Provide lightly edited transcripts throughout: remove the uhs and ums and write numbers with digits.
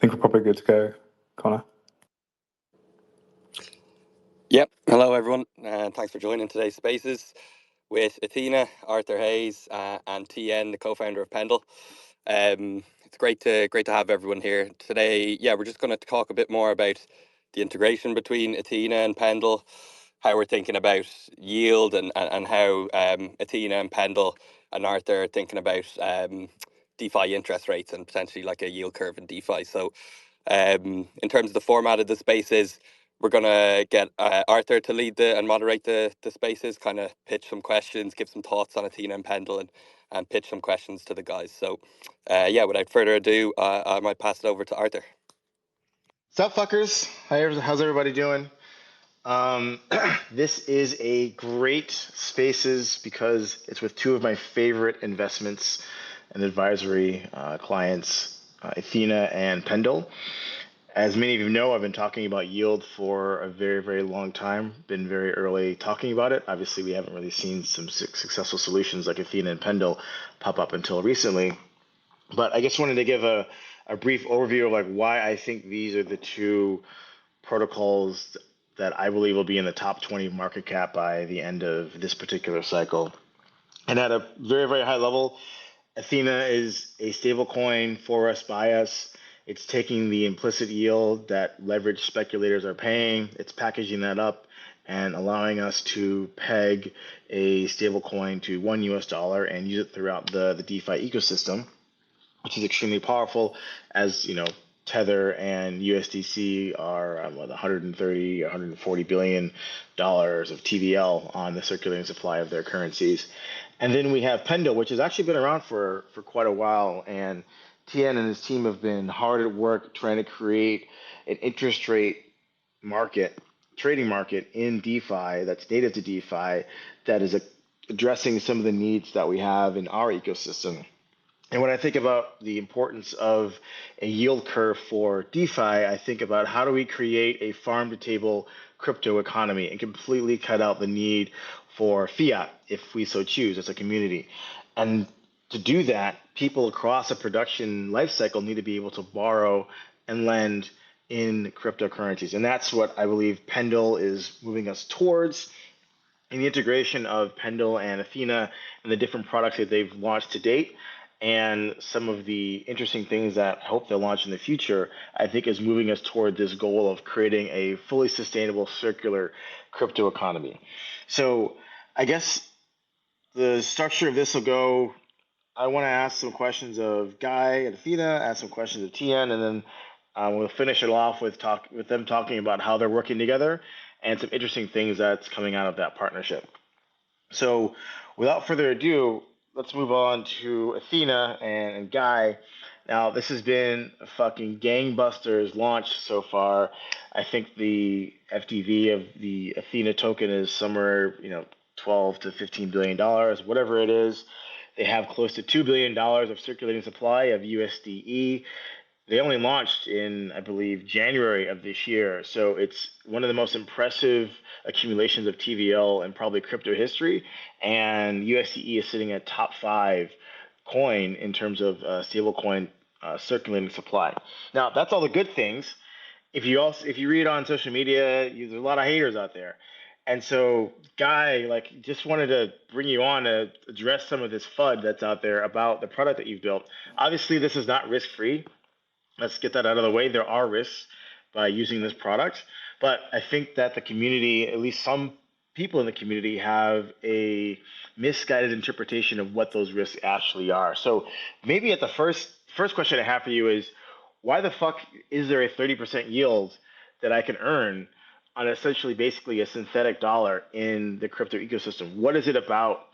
think we're probably good to go, Connor. Yep. Hello, everyone. Thanks for joining today's Spaces with Ethena, Arthur Hayes, and TN, the co-founder of Pendle. It's great to have everyone here today. Yeah, we're just going to talk a bit more about the integration between Ethena and Pendle, how we're thinking about yield, and how Ethena and Pendle and Arthur are thinking about DeFi interest rates and potentially like a yield curve in DeFi. So in terms of the format of the Spaces, we're going to get Arthur to lead and moderate the Spaces, kind of pitch some questions, give some thoughts on Ethena and Pendle, and pitch some questions to the guys. So, yeah, without further ado, I might pass it over to Arthur. What's up, fuckers? How's everybody doing? This is a great Spaces because it's with two of my favorite investments and advisory clients, Ethena and Pendle. As many of you know, I've been talking about yield for a very, very long time. Been very early talking about it. Obviously, we haven't really seen some successful solutions like Ethena and Pendle pop up until recently. But I just wanted to give a brief overview of like why I think these are the two protocols that I believe will be in the top 20 market cap by the end of this particular cycle. And at a very, very high level, Ethena is a stable coin for us, by us. It's taking the implicit yield that leverage speculators are paying, it's packaging that up and allowing us to peg a stable coin to $1 and use it throughout the DeFi ecosystem, which is extremely powerful. As you know, Tether and USDC are 130 or 140 billion dollars of TVL on the circulating supply of their currencies. And then we have Pendle, which has actually been around for quite a while, and Tien and his team have been hard at work trying to create an interest rate market, trading market in DeFi that's native to DeFi that is addressing some of the needs that we have in our ecosystem. And when I think about the importance of a yield curve for DeFi, I think about how do we create a farm to table crypto economy and completely cut out the need for fiat if we so choose as a community. And to do that, people across a production lifecycle need to be able to borrow and lend in cryptocurrencies. And that's what I believe Pendle is moving us towards. In the integration of Pendle and Ethena and the different products that they've launched to date, and some of the interesting things that I hope they'll launch in the future, I think is moving us toward this goal of creating a fully sustainable circular crypto economy. So I guess the structure of this will go, I want to ask some questions of Guy and Ethena, ask some questions of Tien, and then we'll finish it off with them talking about how they're working together and some interesting things that's coming out of that partnership. So without further ado, let's move on to Ethena and Guy. Now, this has been a fucking gangbusters launch so far. I think the FDV of the Ethena token is somewhere, 12 to $15 billion, whatever it is. They have close to $2 billion of circulating supply of USDE. They only launched in, I believe, January of this year. So it's one of the most impressive accumulations of TVL in probably crypto history. And USDE is sitting at top 5 coin in terms of stablecoin circulating supply. Now, that's all the good things. If you read on social media, there's a lot of haters out there. And so, Guy, just wanted to bring you on to address some of this FUD that's out there about the product that you've built. Obviously, this is not risk-free. Let's get that out of the way. There are risks by using this product, but I think that the community, at least some people in the community, have a misguided interpretation of what those risks actually are. So maybe at the first question I have for you is, why the fuck is there a 30% yield that I can earn on essentially basically a synthetic dollar in the crypto ecosystem? What is it about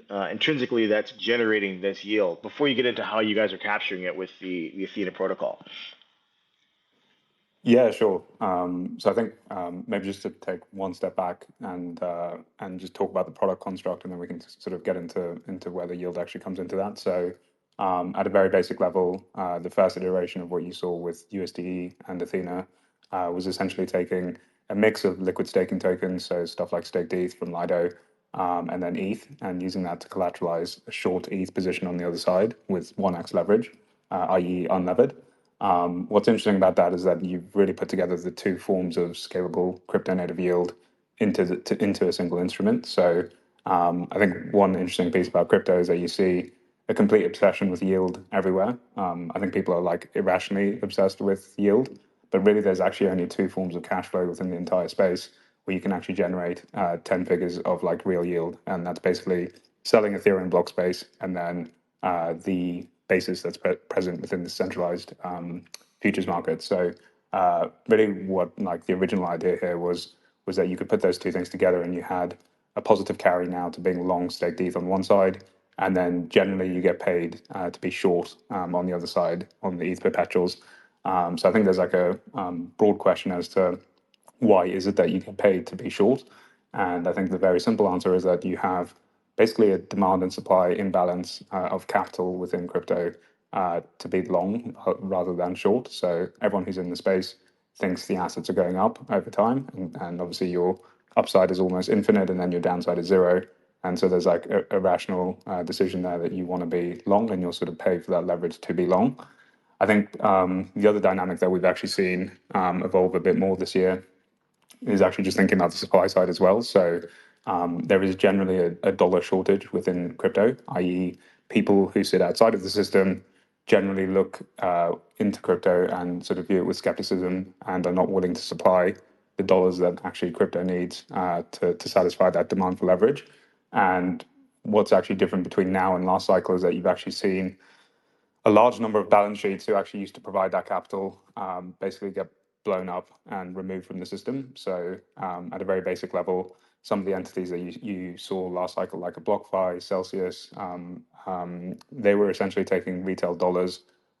intrinsically that's generating this yield, before you get into how you guys are capturing it with the Ethena protocol? Yeah, sure. So I think maybe just to take one step back and just talk about the product construct, and then we can sort of get into where the yield actually comes into that. So at a very basic level, the first iteration of what you saw with USDE and Ethena was essentially taking a mix of liquid staking tokens, so stuff like staked ETH from Lido, and then ETH, and using that to collateralize a short ETH position on the other side with 1x leverage, i.e. unlevered. What's interesting about that is that you've really put together the two forms of scalable crypto native yield into a single instrument. So I think one interesting piece about crypto is that you see a complete obsession with yield everywhere. I think people are like irrationally obsessed with yield, but really there's actually only two forms of cash flow within the entire space where you can actually generate 10 figures of like real yield. And that's basically selling Ethereum block space and then the basis that's present within the centralized futures market. So really what like the original idea here was that you could put those two things together and you had a positive carry now to being long staked ETH on one side, and then generally you get paid to be short on the other side on the ETH perpetuals. So I think there's like a broad question as to why is it that you get paid to be short? And I think the very simple answer is that you have basically a demand and supply imbalance of capital within crypto to be long rather than short. So everyone who's in the space thinks the assets are going up over time, and obviously your upside is almost infinite, and then your downside is zero. And so there's like a rational decision there that you want to be long, and you'll sort of pay for that leverage to be long. I think the other dynamic that we've actually seen evolve a bit more this year is actually just thinking about the supply side as well. So there is generally a dollar shortage within crypto, i.e., people who sit outside of the system generally look into crypto and sort of view it with skepticism and are not willing to supply the dollars that actually crypto needs to satisfy that demand for leverage. And what's actually different between now and last cycle is that you've actually seen a large number of balance sheets who actually used to provide that capital basically get blown up and removed from the system. So at a very basic level, some of the entities that you saw last cycle, like a BlockFi, Celsius, they were essentially taking retail dollars,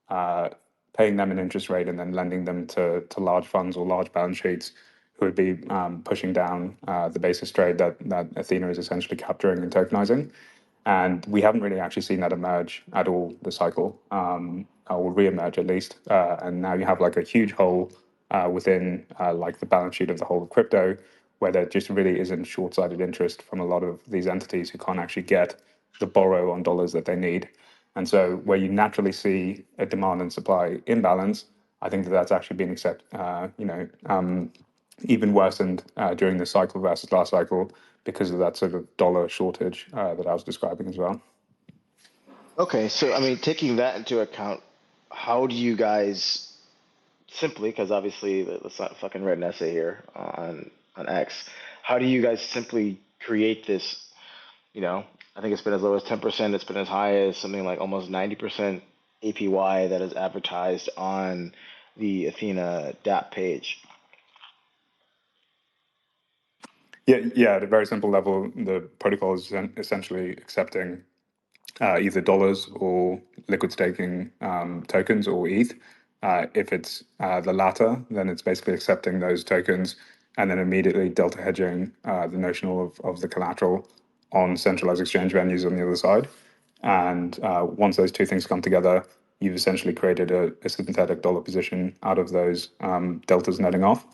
paying them an interest rate, and then lending them to large funds or large balance sheets who would be pushing down the basis trade that Ethena is essentially capturing and tokenizing. And we haven't really actually seen that emerge at all this cycle, or re-emerge at least. And now you have like a huge hole within like the balance sheet of the whole of crypto, where there just really isn't short-sighted interest from a lot of these entities who can't actually get the borrow on dollars that they need. And so where you naturally see a demand and supply imbalance, I think that that's actually been even worsened during this cycle versus last cycle because of that sort of dollar shortage that I was describing as well. Okay, so I mean, taking that into account, how do you guys simply, because obviously let's not fucking write an essay here on X. How do you guys simply create this? You know, I think it's been as low as 10%. It's been as high as something like almost 90% APY that is advertised on the Athena DApp page. Yeah. At a very simple level, the protocol is essentially accepting either dollars or liquid staking tokens or ETH. If it's the latter, then it's basically accepting those tokens and then immediately delta hedging the notional of the collateral on centralized exchange venues on the other side. And once those two things come together, you've essentially created a synthetic dollar position out of those deltas netting off.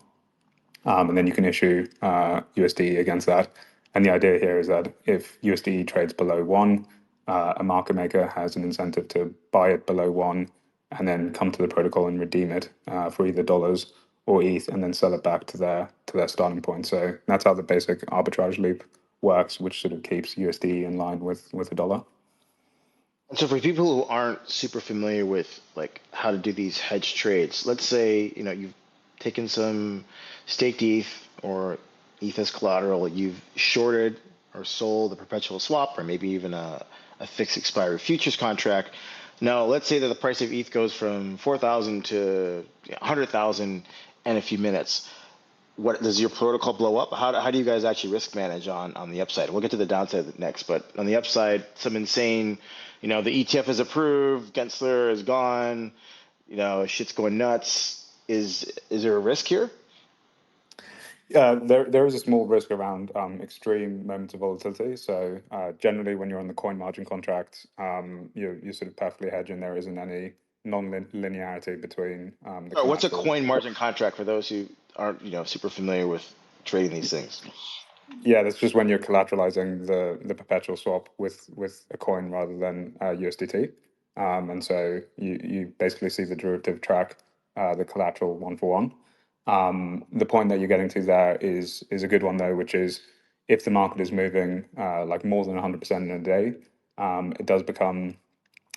And then you can issue USD against that. And the idea here is that if USD trades below one, a market maker has an incentive to buy it below one and then come to the protocol and redeem it for either dollars or ETH and then sell it back to their starting point. So that's how the basic arbitrage loop works, which sort of keeps USD in line with the dollar. And so for people who aren't super familiar with like how to do these hedge trades, let's say, you know, you've taken some staked ETH or ETH as collateral, you've shorted or sold a perpetual swap or maybe even a fixed expiry futures contract. Now, let's say that the price of ETH goes from 4,000 to 100,000 in a few minutes. What does your protocol blow up? How do you guys actually risk manage on the upside? We'll get to the downside next, but on the upside, some insane, you know, the ETF is approved, Gensler is gone, you know, shit's going nuts. Is there a risk here? There is a small risk around extreme moments of volatility. So generally, when you're on the coin margin contract, you're sort of perfectly hedged, and there isn't any non-linearity between the Or what's a collateral. coin margin contract for those who aren't, you know, super familiar with trading these things? Yeah, that's just when you're collateralizing the perpetual swap with a coin rather than USDT. And so you basically see the derivative track the collateral one for one. The point that you're getting to there is a good one though, which is if the market is moving like more than 100% in a day, it does become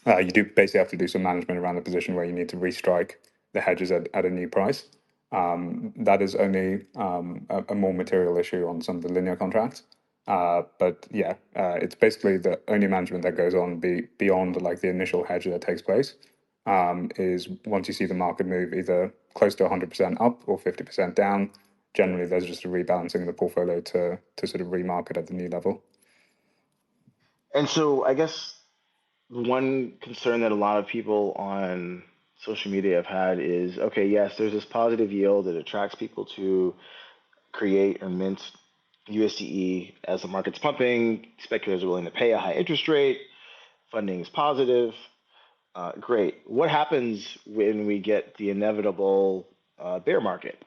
you do basically have to do some management around the position where you need to restrike the hedges at a new price. That is only a more material issue on some of the linear contracts. But yeah, it's basically the only management that goes on beyond like the initial hedge that takes place is once you see the market move either close to 100% up or 50% down. Generally, there's just a rebalancing of the portfolio to sort of remarket at the new level. And so I guess one concern that a lot of people on social media have had is, okay, yes, there's this positive yield that attracts people to create or mint USDE as the market's pumping. Speculators are willing to pay a high interest rate. Funding is positive. Great. What happens when we get the inevitable bear market?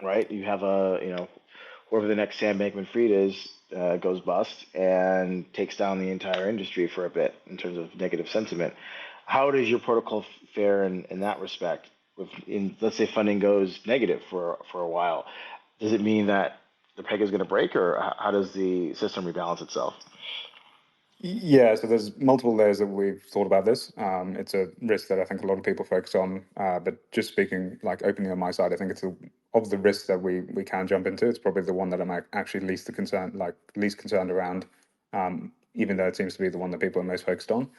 Right? You have whoever the next Sam Bankman-Fried is goes bust and takes down the entire industry for a bit in terms of negative sentiment. How does your protocol fare in that respect? Let's say funding goes negative for a while, does it mean that the peg is going to break, or how does the system rebalance itself? Yeah, so there's multiple layers that we've thought about this. It's a risk that I think a lot of people focus on, but just speaking like openly on my side, I think it's of the risks that we can jump into. It's probably the one that I'm actually least concerned around, even though it seems to be the one that people are most focused on.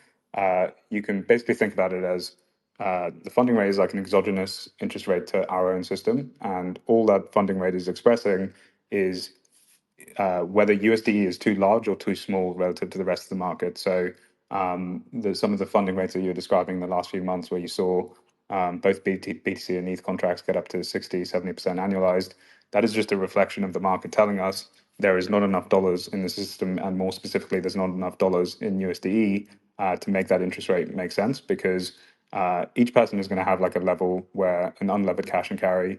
You can basically think about it as the funding rate is like an exogenous interest rate to our own system, and all that funding rate is expressing is whether USDE is too large or too small relative to the rest of the market. So there's some of the funding rates that you were describing in the last few months where you saw both BTC and ETH contracts get up to 60, 70% annualized. That is just a reflection of the market telling us there is not enough dollars in the system, and more specifically, there's not enough dollars in USDE to make that interest rate make sense, because each person is going to have like a level where an unlevered cash and carry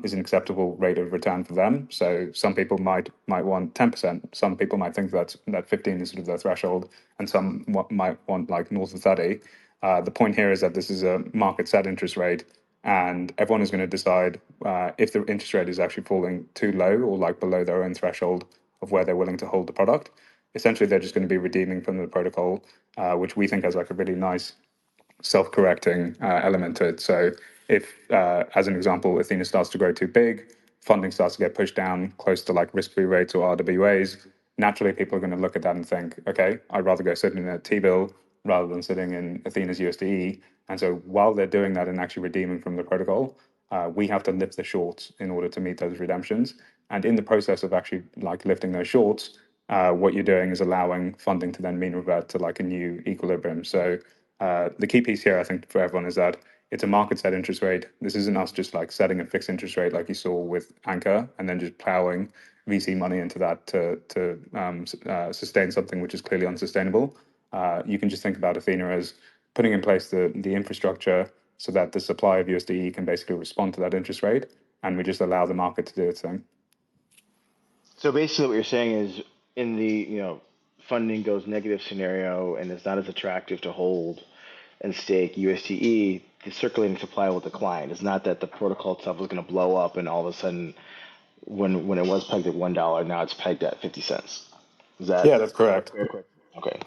is an acceptable rate of return for them. So some people might want 10%. Some people might think that 15 is sort of their threshold, and some might want like north of 30. The point here is that this is a market set interest rate, and everyone is going to decide if the interest rate is actually falling too low or like below their own threshold of where they're willing to hold the product. Essentially, they're just going to be redeeming from the protocol, which we think has like a really nice self-correcting element to it. So if, as an example, Athena starts to grow too big, funding starts to get pushed down close to like risk-free rates or RWAs, naturally people are going to look at that and think, okay, I'd rather go sit in a T-bill rather than sitting in Athena's USDE. And so while they're doing that and actually redeeming from the protocol, we have to lift the shorts in order to meet those redemptions. And in the process of actually like lifting those shorts, what you're doing is allowing funding to then mean revert to like a new equilibrium. So the key piece here, I think, for everyone is that it's a market set interest rate. This isn't us just like setting a fixed interest rate like you saw with Anchor and then just plowing VC money into that to sustain something which is clearly unsustainable. You can just think about Athena as putting in place the infrastructure so that the supply of USDE can basically respond to that interest rate, and we just allow the market to do its thing. So basically, what you're saying is, in the funding goes negative scenario and it's not as attractive to hold and stake USDE, the circulating supply will decline. It's not that the protocol itself is going to blow up and all of a sudden, when it was pegged at $1, now it's pegged at 50 cents. Is that Yeah, that's correct. fair? Okay.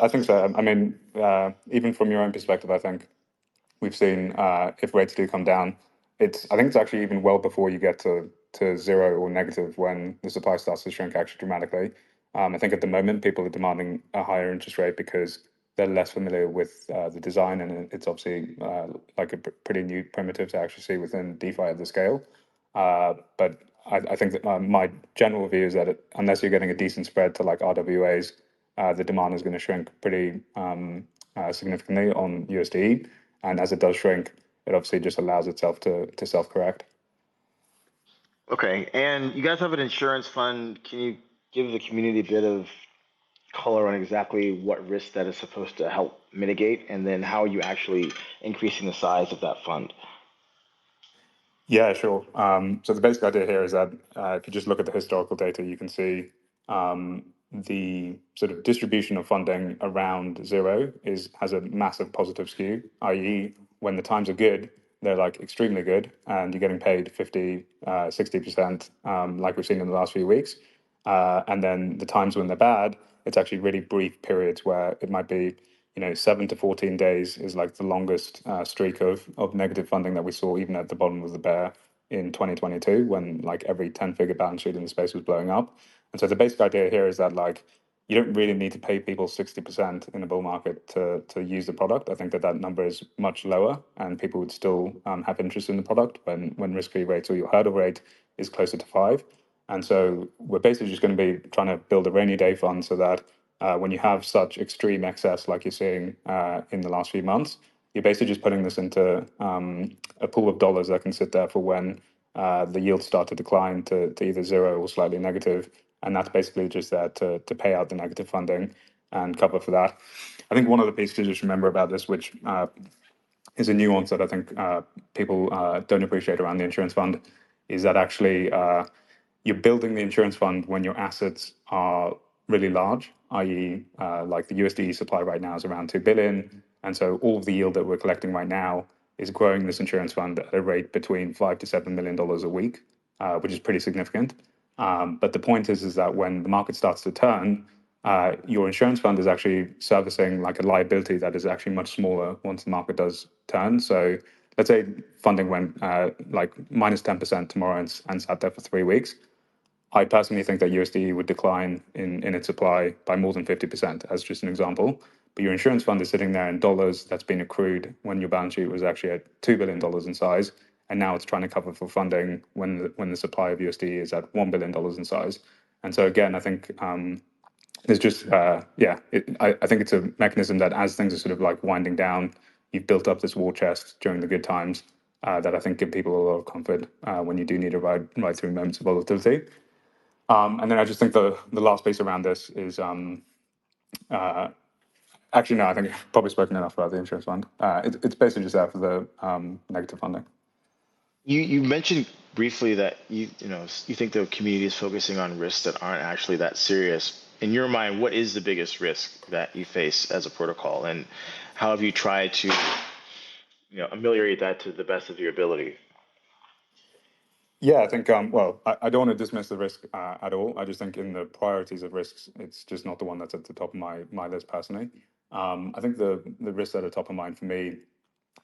I think so. I mean, even from your own perspective, I think we've seen if rates do come down, I think it's actually even well before you get to zero or negative when the supply starts to shrink actually dramatically. I think at the moment people are demanding a higher interest rate because they're less familiar with the design, and it's obviously like a pretty new primitive to actually see within DeFi at the scale. But I think that my general view is that unless you're getting a decent spread to like RWAs, the demand is going to shrink pretty significantly on USDE. And as it does shrink, it obviously just allows itself to self-correct. Okay. And you guys have an insurance fund. Can you give the community a bit of color on exactly what risk that is supposed to help mitigate, and then how are you actually increasing the size of that fund? Yeah, sure. So the basic idea here is that if you just look at the historical data, you can see the sort of distribution of funding around zero has a massive positive skew, i.e., when the times are good, they're like extremely good, and you're getting paid 50, 60%, like we've seen in the last few weeks. And then the times when they're bad, it's actually really brief periods where it might be, 7 to 14 days is like the longest streak of negative funding that we saw even at the bottom of the bear in 2022, when like every 10-figure balance sheet in the space was blowing up. And so the basic idea here is that like you don't really need to pay people 60% in a bull market to use the product. I think that number is much lower, and people would still have interest in the product when risk-free rates or your hurdle rate is closer to 5. And so we're basically just going to be trying to build a rainy day fund so that when you have such extreme excess like you're seeing in the last few months, you're basically just putting this into a pool of dollars that can sit there for when the yields start to decline to either zero or slightly negative. And that's basically just there to pay out the negative funding and cover for that. I think one of the pieces to just remember about this, which is a nuance that I think people don't appreciate around the insurance fund, is that actually you're building the insurance fund when your assets are really large, i.e., like the USD supply right now is around 2 billion. And so all of the yield that we're collecting right now is growing this insurance fund at a rate between $5 to $7 million a week, which is pretty significant. But the point is that when the market starts to turn, your insurance fund is actually servicing like a liability that is actually much smaller once the market does turn. So let's say funding went like minus 10% tomorrow and sat there for 3 weeks. I personally think that USD would decline in its supply by more than 50%, as just an example. But your insurance fund is sitting there in dollars that's been accrued when your balance sheet was actually at $2 billion in size. And now it's trying to cover for funding when the supply of USD is at $1 billion in size. And so again, I think there's just, I think it's a mechanism that as things are sort of like winding down, you've built up this war chest during the good times that I think give people a lot of comfort when you do need to ride through moments of volatility. And then I just think the last piece around this is actually, no, I think I've probably spoken enough about the insurance fund. It's basically just there for the negative funding. You mentioned briefly that you think the community is focusing on risks that aren't actually that serious. In your mind, what is the biggest risk that you face as a protocol, and how have you tried to ameliorate that to the best of your ability? Yeah, I think, I don't want to dismiss the risk at all. I just think in the priorities of risks, it's just not the one that's at the top of my list personally. I think the risks that are top of mind for me,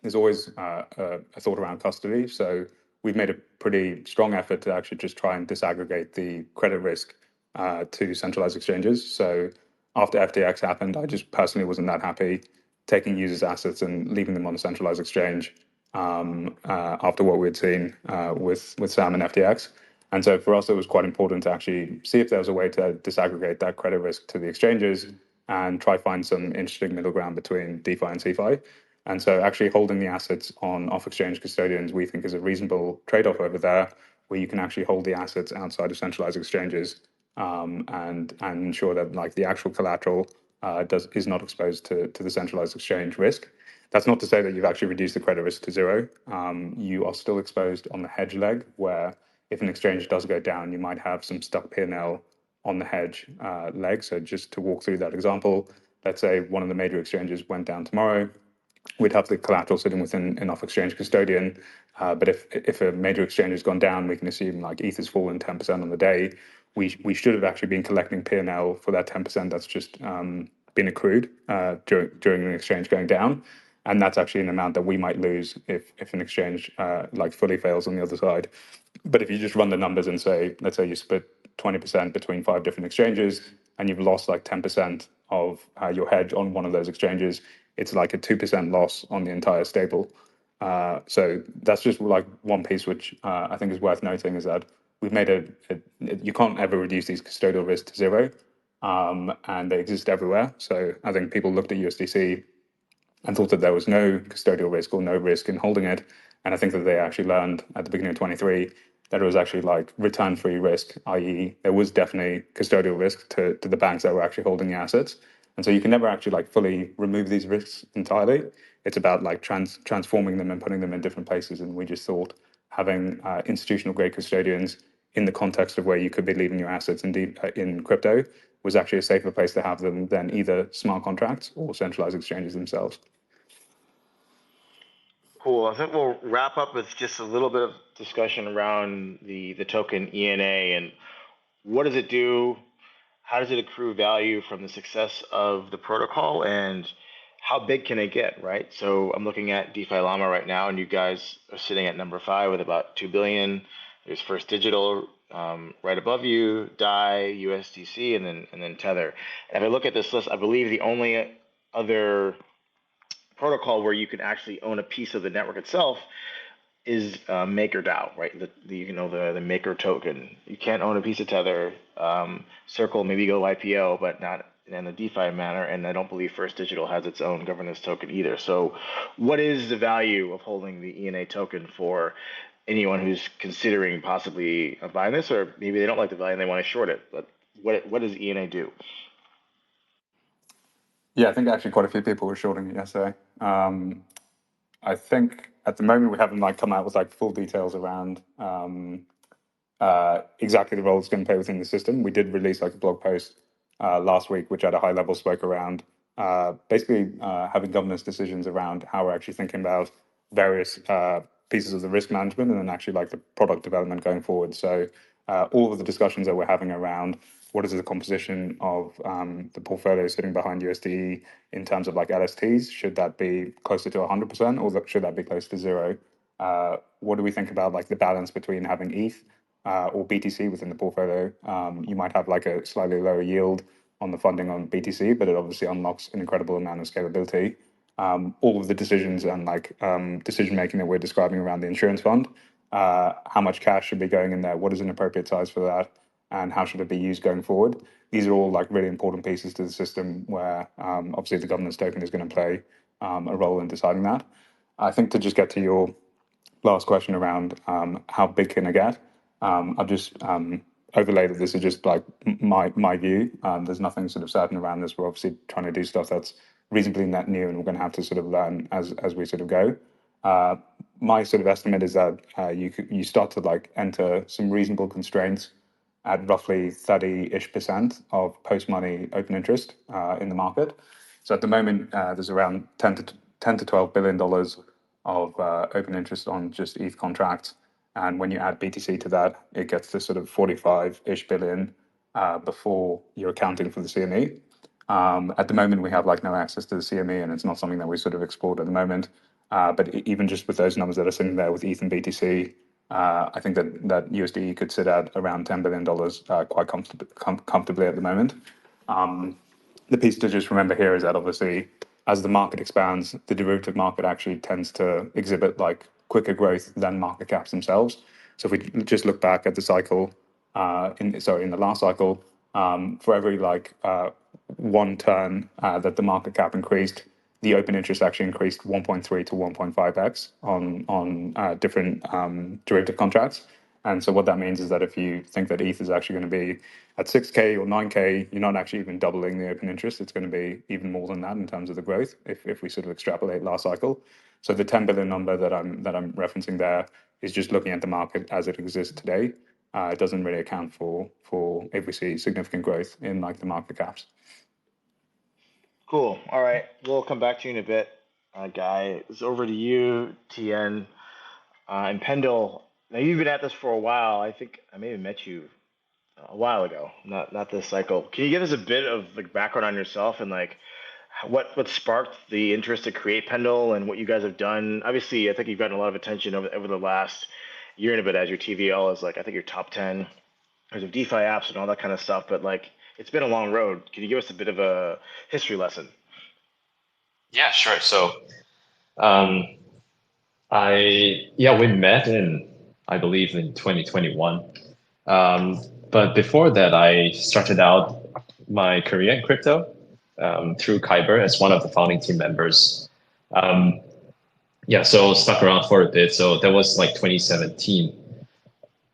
there's always a thought around custody. So we've made a pretty strong effort to actually just try and disaggregate the credit risk to centralized exchanges. So after FTX happened, I just personally wasn't that happy taking users' assets and leaving them on a centralized exchange after what we'd seen with Sam and FTX. And so for us, it was quite important to actually see if there was a way to disaggregate that credit risk to the exchanges and try find some interesting middle ground between DeFi and CeFi. And so actually holding the assets on off-exchange custodians, we think is a reasonable trade-off over there, where you can actually hold the assets outside of centralized exchanges and ensure that like the actual collateral is not exposed to the centralized exchange risk. That's not to say that you've actually reduced the credit risk to zero. You are still exposed on the hedge leg, where if an exchange does go down, you might have some stuck P&L on the hedge leg. So just to walk through that example, let's say one of the major exchanges went down tomorrow, we'd have the collateral sitting within an off-exchange custodian. But if a major exchange has gone down, we can assume like ETH has fallen 10% on the day. We should have actually been collecting P&L for that 10% that's just been accrued during an exchange going down. And that's actually an amount that we might lose if an exchange like fully fails on the other side. But if you just run the numbers and say, let's say you split 20% between 5 different exchanges and you've lost like 10% of your hedge on one of those exchanges, it's like a 2% loss on the entire stable. So that's just like one piece which I think is worth noting, is that we've made you can't ever reduce these custodial risks to zero, and they exist everywhere. So I think people looked at USDC and thought that there was no custodial risk or no risk in holding it. And I think that they actually learned at the beginning of 23 that it was actually like return-free risk, i.e. there was definitely custodial risk to the banks that were actually holding the assets. And so you can never actually like fully remove these risks entirely. It's about like transforming them and putting them in different places. And we just thought having institutional grade custodians in the context of where you could be leaving your assets in crypto was actually a safer place to have them than either smart contracts or centralized exchanges themselves. Cool. I think we'll wrap up with just a little bit of discussion around the token ENA and what does it do, how does it accrue value from the success of the protocol, and how big can it get, right? So I'm looking at DeFi Llama right now, and you guys are sitting at number 5 with about 2 billion. There's First Digital right above you, DAI, USDC, and then Tether. And if I look at this list, I believe the only other protocol where you can actually own a piece of the network itself is MakerDAO, right? The Maker token. You can't own a piece of Tether. Circle maybe go IPO, but not in a DeFi manner. And I don't believe First Digital has its own governance token either. So, what is the value of holding the ENA token for anyone who's considering possibly buying this, or maybe they don't like the value and they want to short it? But what does ENA do? Yeah, I think actually quite a few people were shorting it yesterday. I think at the moment we haven't come out with full details around exactly the role it's going to play within the system. We did release a blog post last week, which at a high level spoke around basically having governance decisions around how we're actually thinking about various pieces of the risk management and then actually the product development going forward. So all of the discussions that we're having around what is the composition of the portfolio sitting behind USDE in terms of LSTs, should that be closer to 100% or should that be close to zero? What do we think about the balance between having ETH or BTC within the portfolio? You might have a slightly lower yield on the funding on BTC, but it obviously unlocks an incredible amount of scalability. All of the decisions and decision making that we're describing around the insurance fund, how much cash should be going in there, what is an appropriate size for that, and how should it be used going forward? These are all really important pieces to the system where obviously the governance token is going to play a role in deciding that. I think to just get to your last question around how big can it get, I've just overlaid that this is just my view. There's nothing sort of certain around this. We're obviously trying to do stuff that's reasonably net new, and we're going to have to sort of learn as we sort of go. My sort of estimate is that you start to enter some reasonable constraints at roughly 30-ish% of post-money open interest in the market. So at the moment, there's around 10 to $12 billion of open interest on just ETH contracts. And when you add BTC to that, it gets to sort of 45-ish billion before you're accounting for the CME. At the moment, we have no access to the CME, and it's not something that we sort of explored at the moment. But even just with those numbers that are sitting there with ETH and BTC, I think that USDE could sit at around $10 billion quite comfortably at the moment. The piece to just remember here is that obviously, as the market expands, the derivative market actually tends to exhibit quicker growth than market caps themselves. So if we just look back at the cycle, in the last cycle, for every one turn that the market cap increased, the open interest actually increased 1.3 to 1.5x on different derivative contracts. And so what that means is that if you think that ETH is actually going to be at 6K or 9K, you're not actually even doubling the open interest. It's going to be even more than that in terms of the growth if we sort of extrapolate last cycle. So the 10 billion number that I'm referencing there is just looking at the market as it exists today. It doesn't really account for if we see significant growth in the market caps. Cool. All right. We'll come back to you in a bit, Guy. It's over to you, TN. And Pendle, now you've been at this for a while. I think I may have met you a while ago, not this cycle. Can you give us a bit of background on yourself and what sparked the interest to create Pendle and what you guys have done? Obviously, I think you've gotten a lot of attention over the last year and a bit as your TVL is I think your top 10 because of DeFi apps and all that kind of stuff. But it's been a long road. Can you give us a bit of a history lesson? Yeah, sure. So, we met I believe in 2021. But before that, I started out my career in crypto through Kyber as one of the founding team members. So stuck around for a bit. So that was 2017.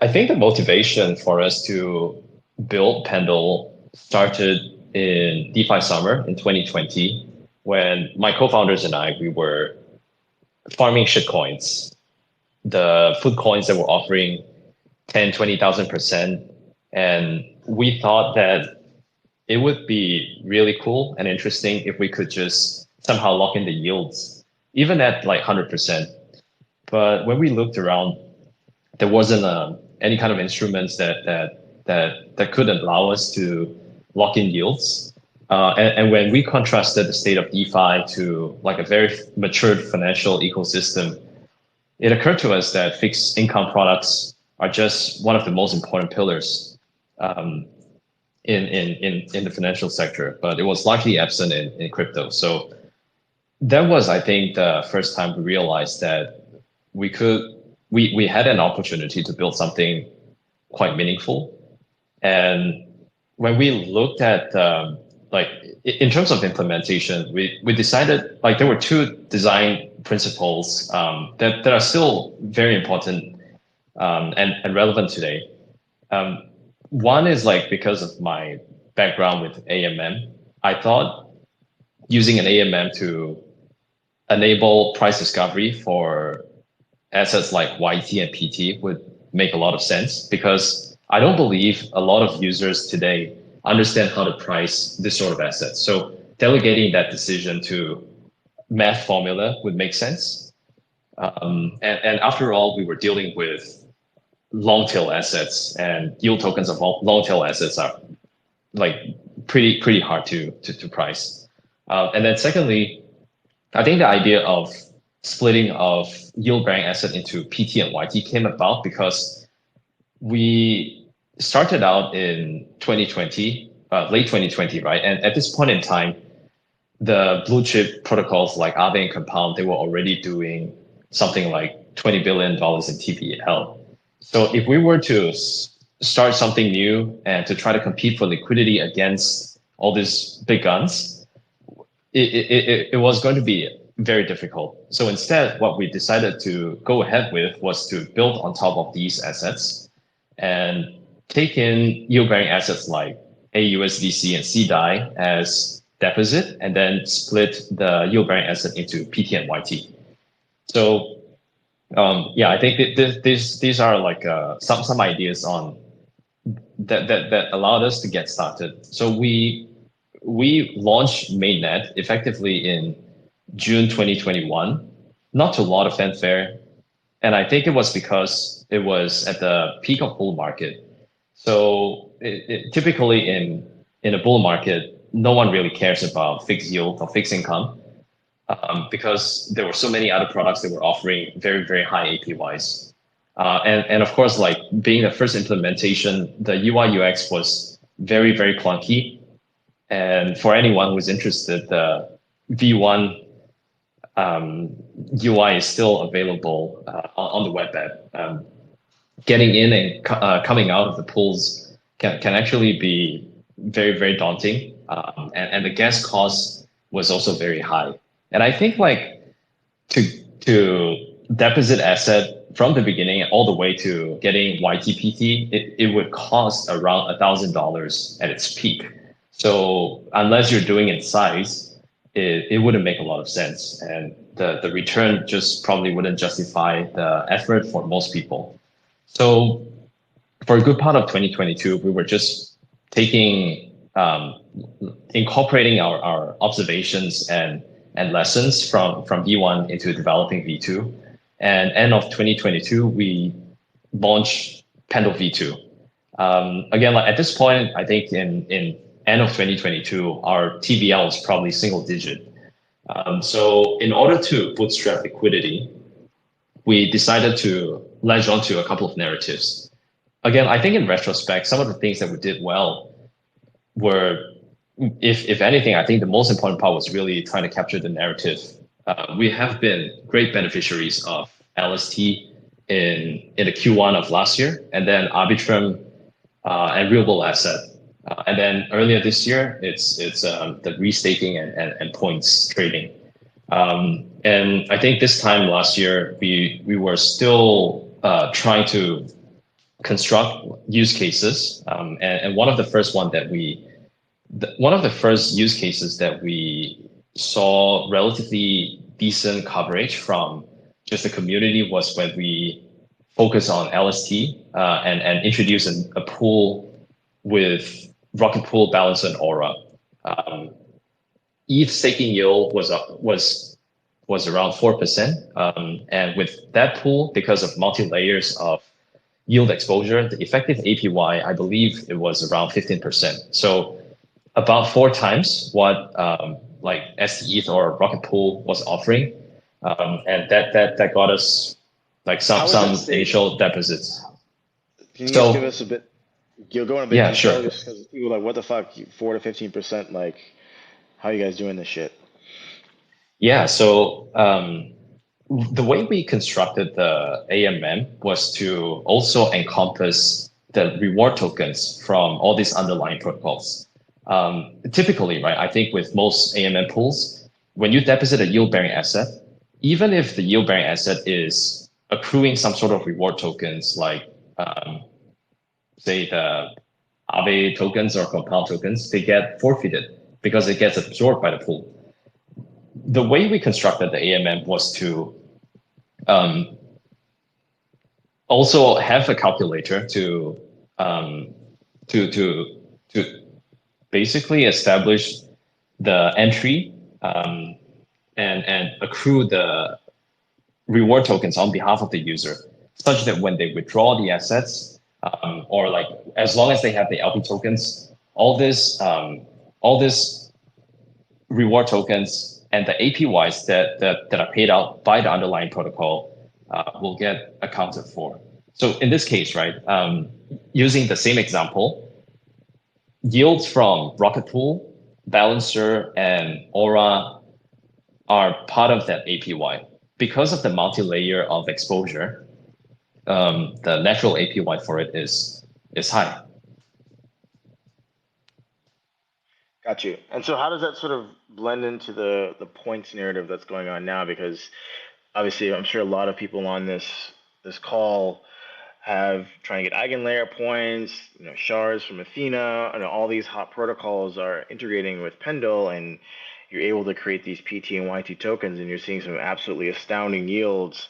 I think the motivation for us to build Pendle started in DeFi summer in 2020 when my co-founders and we were farming shitcoins, the food coins that were offering 10, 20,000%. And we thought that it would be really cool and interesting if we could just somehow lock in the yields, even at like 100%. But when we looked around, there wasn't any kind of instruments that could allow us to lock in yields. And when we contrasted the state of DeFi to like a very matured financial ecosystem, it occurred to us that fixed income products are just one of the most important pillars in the financial sector, but it was largely absent in crypto. So that was, I think, the first time we realized that we had an opportunity to build something quite meaningful. And when we looked at like in terms of implementation, we decided like there were two design principles that are still very important and relevant today. One is like because of my background with AMM, I thought using an AMM to enable price discovery for assets like YT and PT would make a lot of sense, because I don't believe a lot of users today understand how to price this sort of assets. So delegating that decision to math formula would make sense. And after all, we were dealing with long tail assets, and yield tokens of long tail assets are like pretty hard to price. And then secondly, I think the idea of splitting of yield bearing asset into PT and YT came about because we started out in 2020, late 2020, right? And at this point in time, the blue chip protocols like Aave and Compound, they were already doing something like $20 billion in TVL. So if we were to start something new and to try to compete for liquidity against all these big guns, it was going to be very difficult. So instead, what we decided to go ahead with was to build on top of these assets and take in yield-bearing assets like AUSDC and CDAI as deposit, and then split the yield-bearing asset into PT and YT. So yeah, I think these are like some ideas on that allowed us to get started. So we launched mainnet effectively in June 2021, not to a lot of fanfare. And I think it was because it was at the peak of bull market. So typically in a bull market, no one really cares about fixed yield or fixed income because there were so many other products that were offering very, very high APYs. And of course, like being the first implementation, the UI UX was very, very clunky. And for anyone who's interested, the V1 UI is still available on the web app. Getting in and coming out of the pools can actually be very, very daunting. And the gas cost was also very high. And I think like to deposit asset from the beginning all the way to getting YTPT, it would cost around $1,000 at its peak. So unless you're doing it in size, it wouldn't make a lot of sense. And the return just probably wouldn't justify the effort for most people. So for a good part of 2022, we were just incorporating our observations and lessons from V1 into developing V2. And end of 2022, we launched Pendle V2. Again, like at this point, I think in end of 2022, our TVL is probably single digit. So in order to bootstrap liquidity, we decided to latch onto a couple of narratives. Again, I think in retrospect, some of the things that we did well were, if anything, I think the most important part was really trying to capture the narrative. We have been great beneficiaries of LST in the Q1 of last year, and then Arbitrum and Real Asset. And then earlier this year, it's the restaking and points trading. And I think this time last year, we were still trying to construct use cases. And one of the first use cases that we saw relatively decent coverage from just the community was when we focused on LST and introduced a pool with Rocket Pool, Balancer, and Aura. ETH staking yield was around 4%. And with that pool, because of multi-layers of yield exposure, the effective APY, I believe it was around 15%. So about 4 times what like STETH or Rocket Pool was offering. And that got us like some initial deposits. Can you just give us a bit? You'll go in a bit detail, sure. just because people are like, what the fuck, 4 to 15%? Like, how are you guys doing this shit? Yeah, so the way we constructed the AMM was to also encompass the reward tokens from all these underlying protocols. Typically, right, I think with most AMM pools, when you deposit a yield-bearing asset, even if the yield-bearing asset is accruing some sort of reward tokens, like say the Aave tokens or compound tokens, they get forfeited because it gets absorbed by the pool. The way we constructed the AMM was to also have a calculator to basically establish the entry and accrue the reward tokens on behalf of the user, such that when they withdraw the assets, or like as long as they have the LP tokens, all this reward tokens and the APYs that are paid out by the underlying protocol will get accounted for. So in this case, right, using the same example, yields from Rocket Pool, Balancer, and Aura are part of that APY. Because of the multi-layer of exposure, the natural APY for it is high. Got you. And so how does that sort of blend into the points narrative that's going on now? Because obviously, I'm sure a lot of people on this call have trying to get eigenlayer points, shards from Ethena, and all these hot protocols are integrating with Pendle, and you're able to create these PT and YT tokens, and you're seeing some absolutely astounding yields.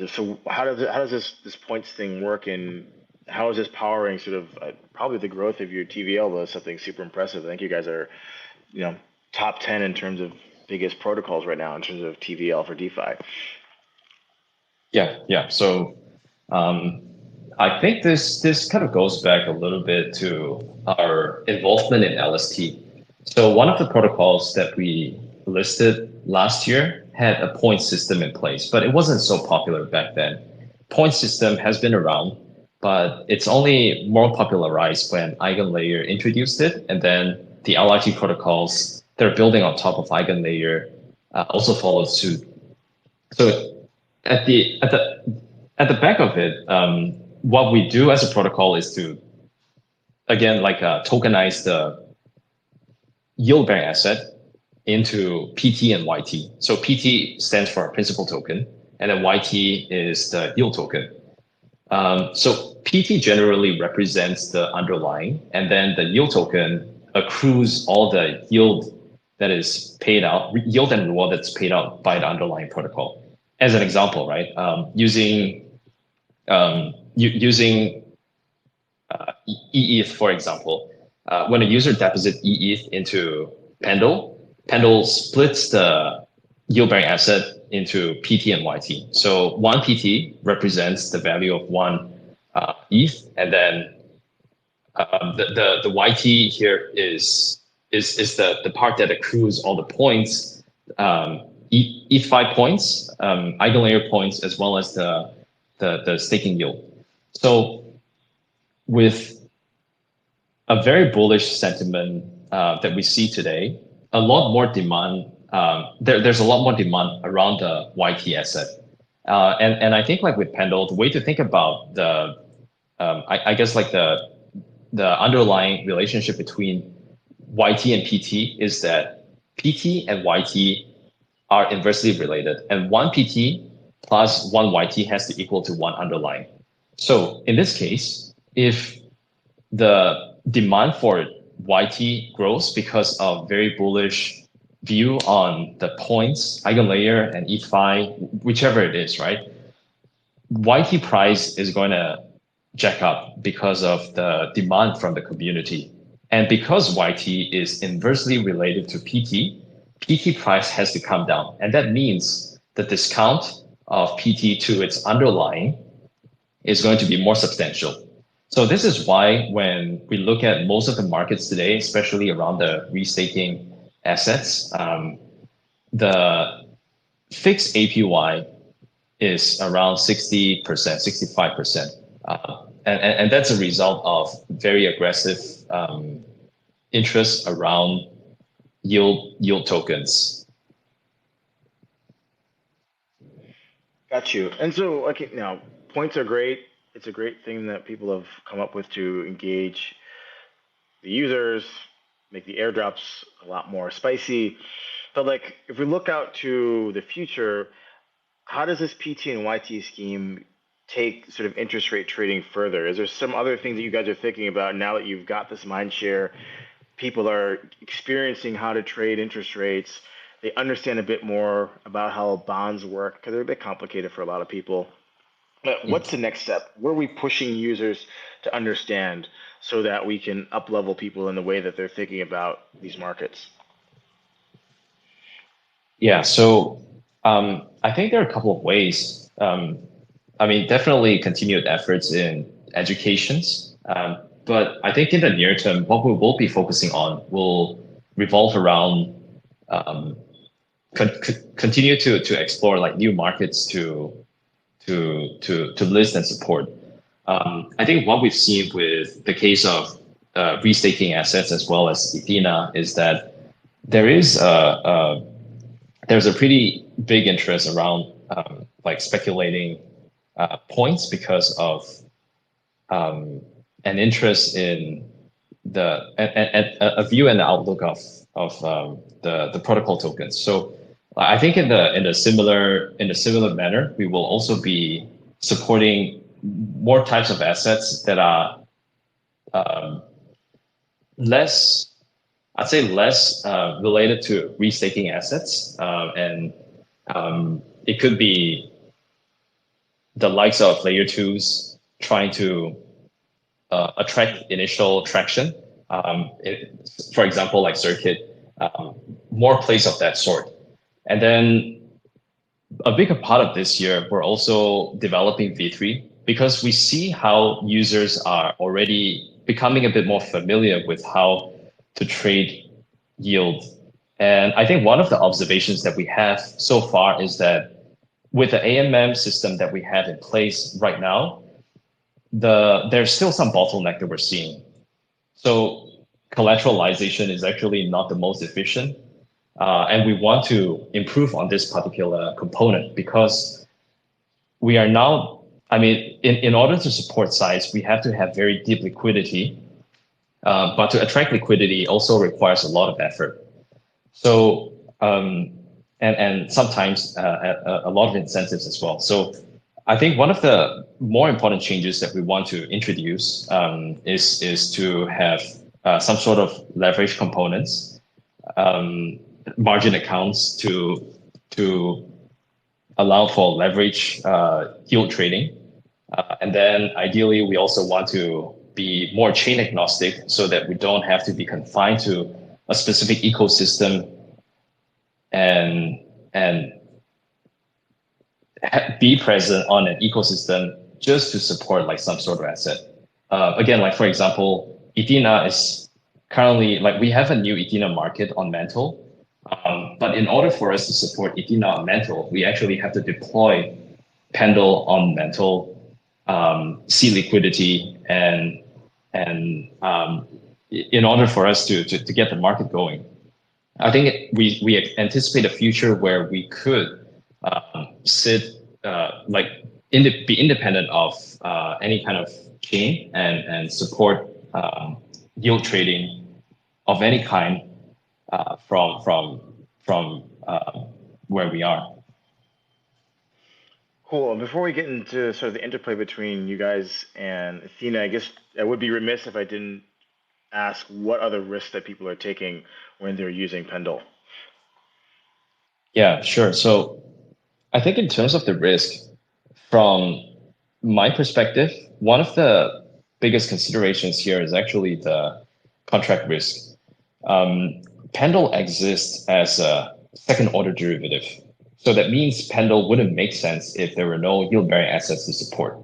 So how does this points thing work, and how is this powering sort of probably the growth of your TVL? Though something super impressive. I think you guys are, top 10 in terms of biggest protocols right now in terms of TVL for DeFi. Yeah. So I think this kind of goes back a little bit to our involvement in LST. So one of the protocols that we listed last year had a point system in place, but it wasn't so popular back then. Point system has been around, but it's only more popularized when EigenLayer introduced it, and then the LRT protocols that are building on top of EigenLayer also followed suit. So at the back of it, what we do as a protocol is to, again, like tokenize the yield-bearing asset into PT and YT. So PT stands for principal token, and then YT is the yield token. So PT generally represents the underlying, and then the yield token accrues all the yield that is paid out, yield and reward that's paid out by the underlying protocol. As an example, right, using EETH, for example, when a user deposits EETH into Pendle splits the yield-bearing asset into PT and YT. So one PT represents the value of one ETH, and then the YT here is the part that accrues all the points, ETH5 points, EigenLayer points, as well as the staking yield. So with a very bullish sentiment that we see today, a lot more demand. There's a lot more demand around the YT asset, and I think like with Pendle, the way to think about the, I guess like the underlying relationship between YT and PT is that PT and YT are inversely related, and one PT plus one YT has to equal to one underlying. So in this case, if the demand for YT grows because of very bullish view on the points, EigenLayer and ETH5, whichever it is, right? YT price is going to jack up because of the demand from the community. And because YT is inversely related to PT, PT price has to come down. And that means the discount of PT to its underlying is going to be more substantial. So this is why when we look at most of the markets today, especially around the restaking assets, the fixed APY is around 60%, 65%. And that's a result of very aggressive interest around yield tokens. Got you. And so, okay, now points are great. It's a great thing that people have come up with to engage the users, make the airdrops a lot more spicy. But like, if we look out to the future, how does this PT and YT scheme take sort of interest rate trading further? Is there some other things that you guys are thinking about now that you've got this mind share? People are experiencing how to trade interest rates. They understand a bit more about how bonds work because they're a bit complicated for a lot of people. But what's the next step? Where are we pushing users to understand so that we can up level people in the way that they're thinking about these markets? Yeah, so I think there are a couple of ways. I mean, definitely continued efforts in educations. But I think in the near term, what we will be focusing on will revolve around continue to explore like new markets to list and support. I think what we've seen with the case of restaking assets as well as Ethena is that there's a pretty big interest around like speculating points because of an interest in a view and outlook of the protocol tokens. So I think in a similar manner, we will also be supporting more types of assets that are less related to restaking assets, and it could be the likes of layer twos trying to attract initial traction. For example, like Circuit, more plays of that sort. And then a bigger part of this year, we're also developing V3 because we see how users are already becoming a bit more familiar with how to trade yield. And I think one of the observations that we have so far is that with the AMM system that we have in place right now, there's still some bottleneck that we're seeing. So collateralization is actually not the most efficient. And we want to improve on this particular component because we are now, I mean, in order to support size, we have to have very deep liquidity. But to attract liquidity also requires a lot of effort. So, and sometimes a lot of incentives as well. So I think one of the more important changes that we want to introduce is to have some sort of leverage components, margin accounts to allow for leverage yield trading. And then ideally, we also want to be more chain agnostic so that we don't have to be confined to a specific ecosystem and be present on an ecosystem just to support like some sort of asset. Again, like for example, Ethena is currently like we have a new Ethena market on Mantle, but in order for us to support Ethena on Mantle, we actually have to deploy Pendle on Mantle, see liquidity, and in order for us to get the market going. I think we anticipate a future where we could sit be independent of any kind of chain and support yield trading of any kind from where we are. Cool. And before we get into sort of the interplay between you guys and Ethena, I guess I would be remiss if I didn't ask what other risks that people are taking when they're using Pendle. Yeah, sure. So I think in terms of the risk, from my perspective, one of the biggest considerations here is actually the contract risk. Pendle exists as a second order derivative. So that means Pendle wouldn't make sense if there were no yield bearing assets to support.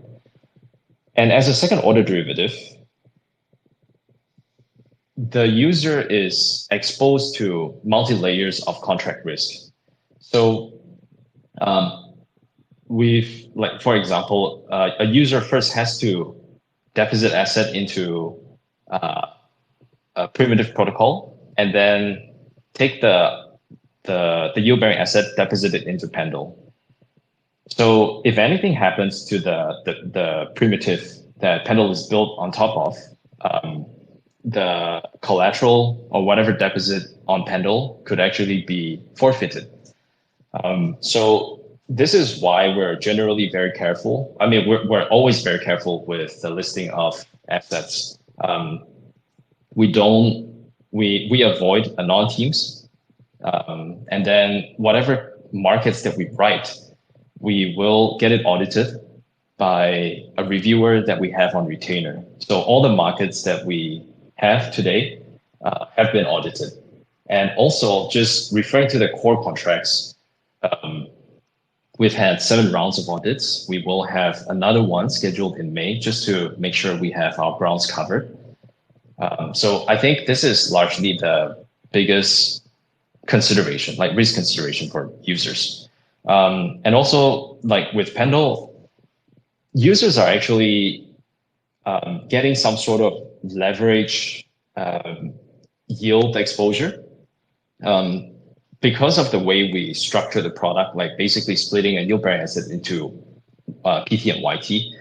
And as a second order derivative, the user is exposed to multi-layers of contract risk. So for example, a user first has to deposit asset into a primitive protocol and then take the yield-bearing asset, deposit it into Pendle. So if anything happens to the primitive that Pendle is built on top of, the collateral or whatever deposit on Pendle could actually be forfeited. So this is why we're generally very careful. I mean, we're always very careful with the listing of assets. We avoid anon teams, and then whatever markets that we write, we will get it audited by a reviewer that we have on retainer. So all the markets that we have today have been audited. And also just referring to the core contracts, we've had 7 rounds of audits. We will have another one scheduled in May just to make sure we have our grounds covered. So I think this is largely the biggest consideration, like risk consideration for users. And also like with Pendle, users are actually getting some sort of leverage yield exposure. Because of the way we structure the product, like basically splitting a yield bearing asset into PT and YT.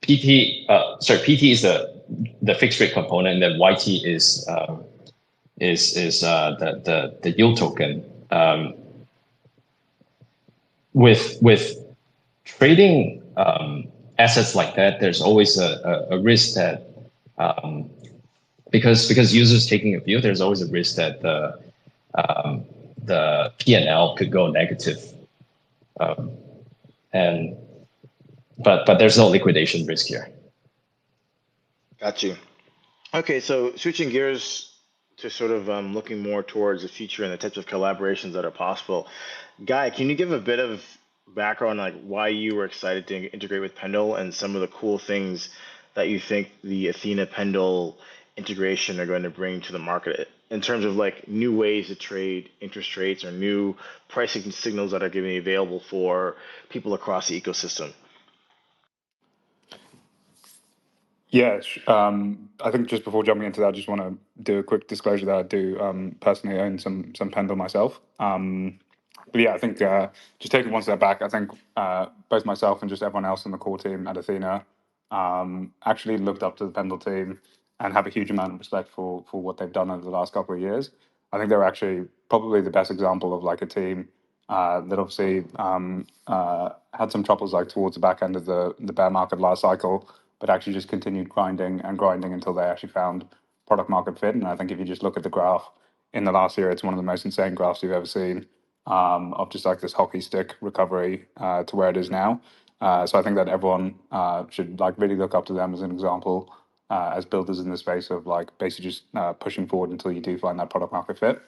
PT is the fixed rate component, and then YT is the yield token. With trading assets like that, there's always a risk that because users taking a view, there's always a risk that the P&L could go negative, but there's no liquidation risk here. Got you. Okay, so switching gears to sort of looking more towards the future and the types of collaborations that are possible. Guy, can you give a bit of background like why you were excited to integrate with Pendle and some of the cool things that you think the Ethena Pendle integration are going to bring to the market in terms of like new ways to trade interest rates or new pricing signals that are going to be available for people across the ecosystem? Yes, I think just before jumping into that, I just want to do a quick disclosure that I do personally own some Pendle myself. But yeah, I think just taking one step back, I think both myself and just everyone else in the core team at Ethena actually looked up to the Pendle team and have a huge amount of respect for what they've done over the last couple of years. I think they're actually probably the best example of like a team that obviously had some troubles like towards the back end of the bear market last cycle, but actually just continued grinding until they actually found product market fit. And I think if you just look at the graph in the last year, it's one of the most insane graphs you've ever seen of just like this hockey stick recovery to where it is now. So I think that everyone should like really look up to them as an example as builders in the space of like basically just pushing forward until you do find that product market fit.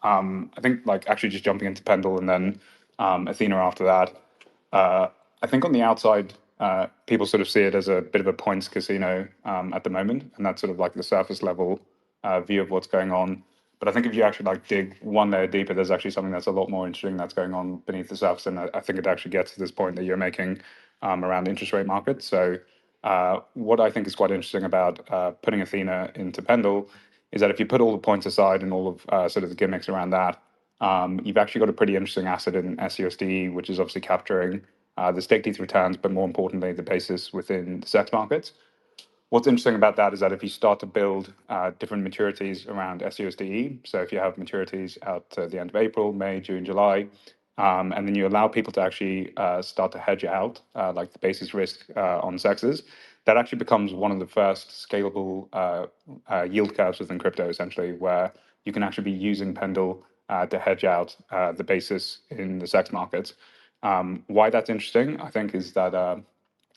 I think like actually just jumping into Pendle and then Ethena after that. I think on the outside, people sort of see it as a bit of a points casino at the moment, and that's sort of like the surface level view of what's going on. But I think if you actually like dig one layer deeper, there's actually something that's a lot more interesting that's going on beneath the surface, and I think it actually gets to this point that you're making around the interest rate market. So what I think is quite interesting about putting Ethena into Pendle is that if you put all the points aside and all of sort of the gimmicks around that, you've actually got a pretty interesting asset in SUSD, which is obviously capturing the stake ETH returns, but more importantly, the basis within the SEX markets. What's interesting about that is that if you start to build different maturities around SUSDE, so if you have maturities out to the end of April, May, June, July, and then you allow people to actually start to hedge out like the basis risk on SEXs, that actually becomes one of the first scalable yield curves within crypto, essentially, where you can actually be using Pendle to hedge out the basis in the SEX markets. Why that's interesting, I think, is that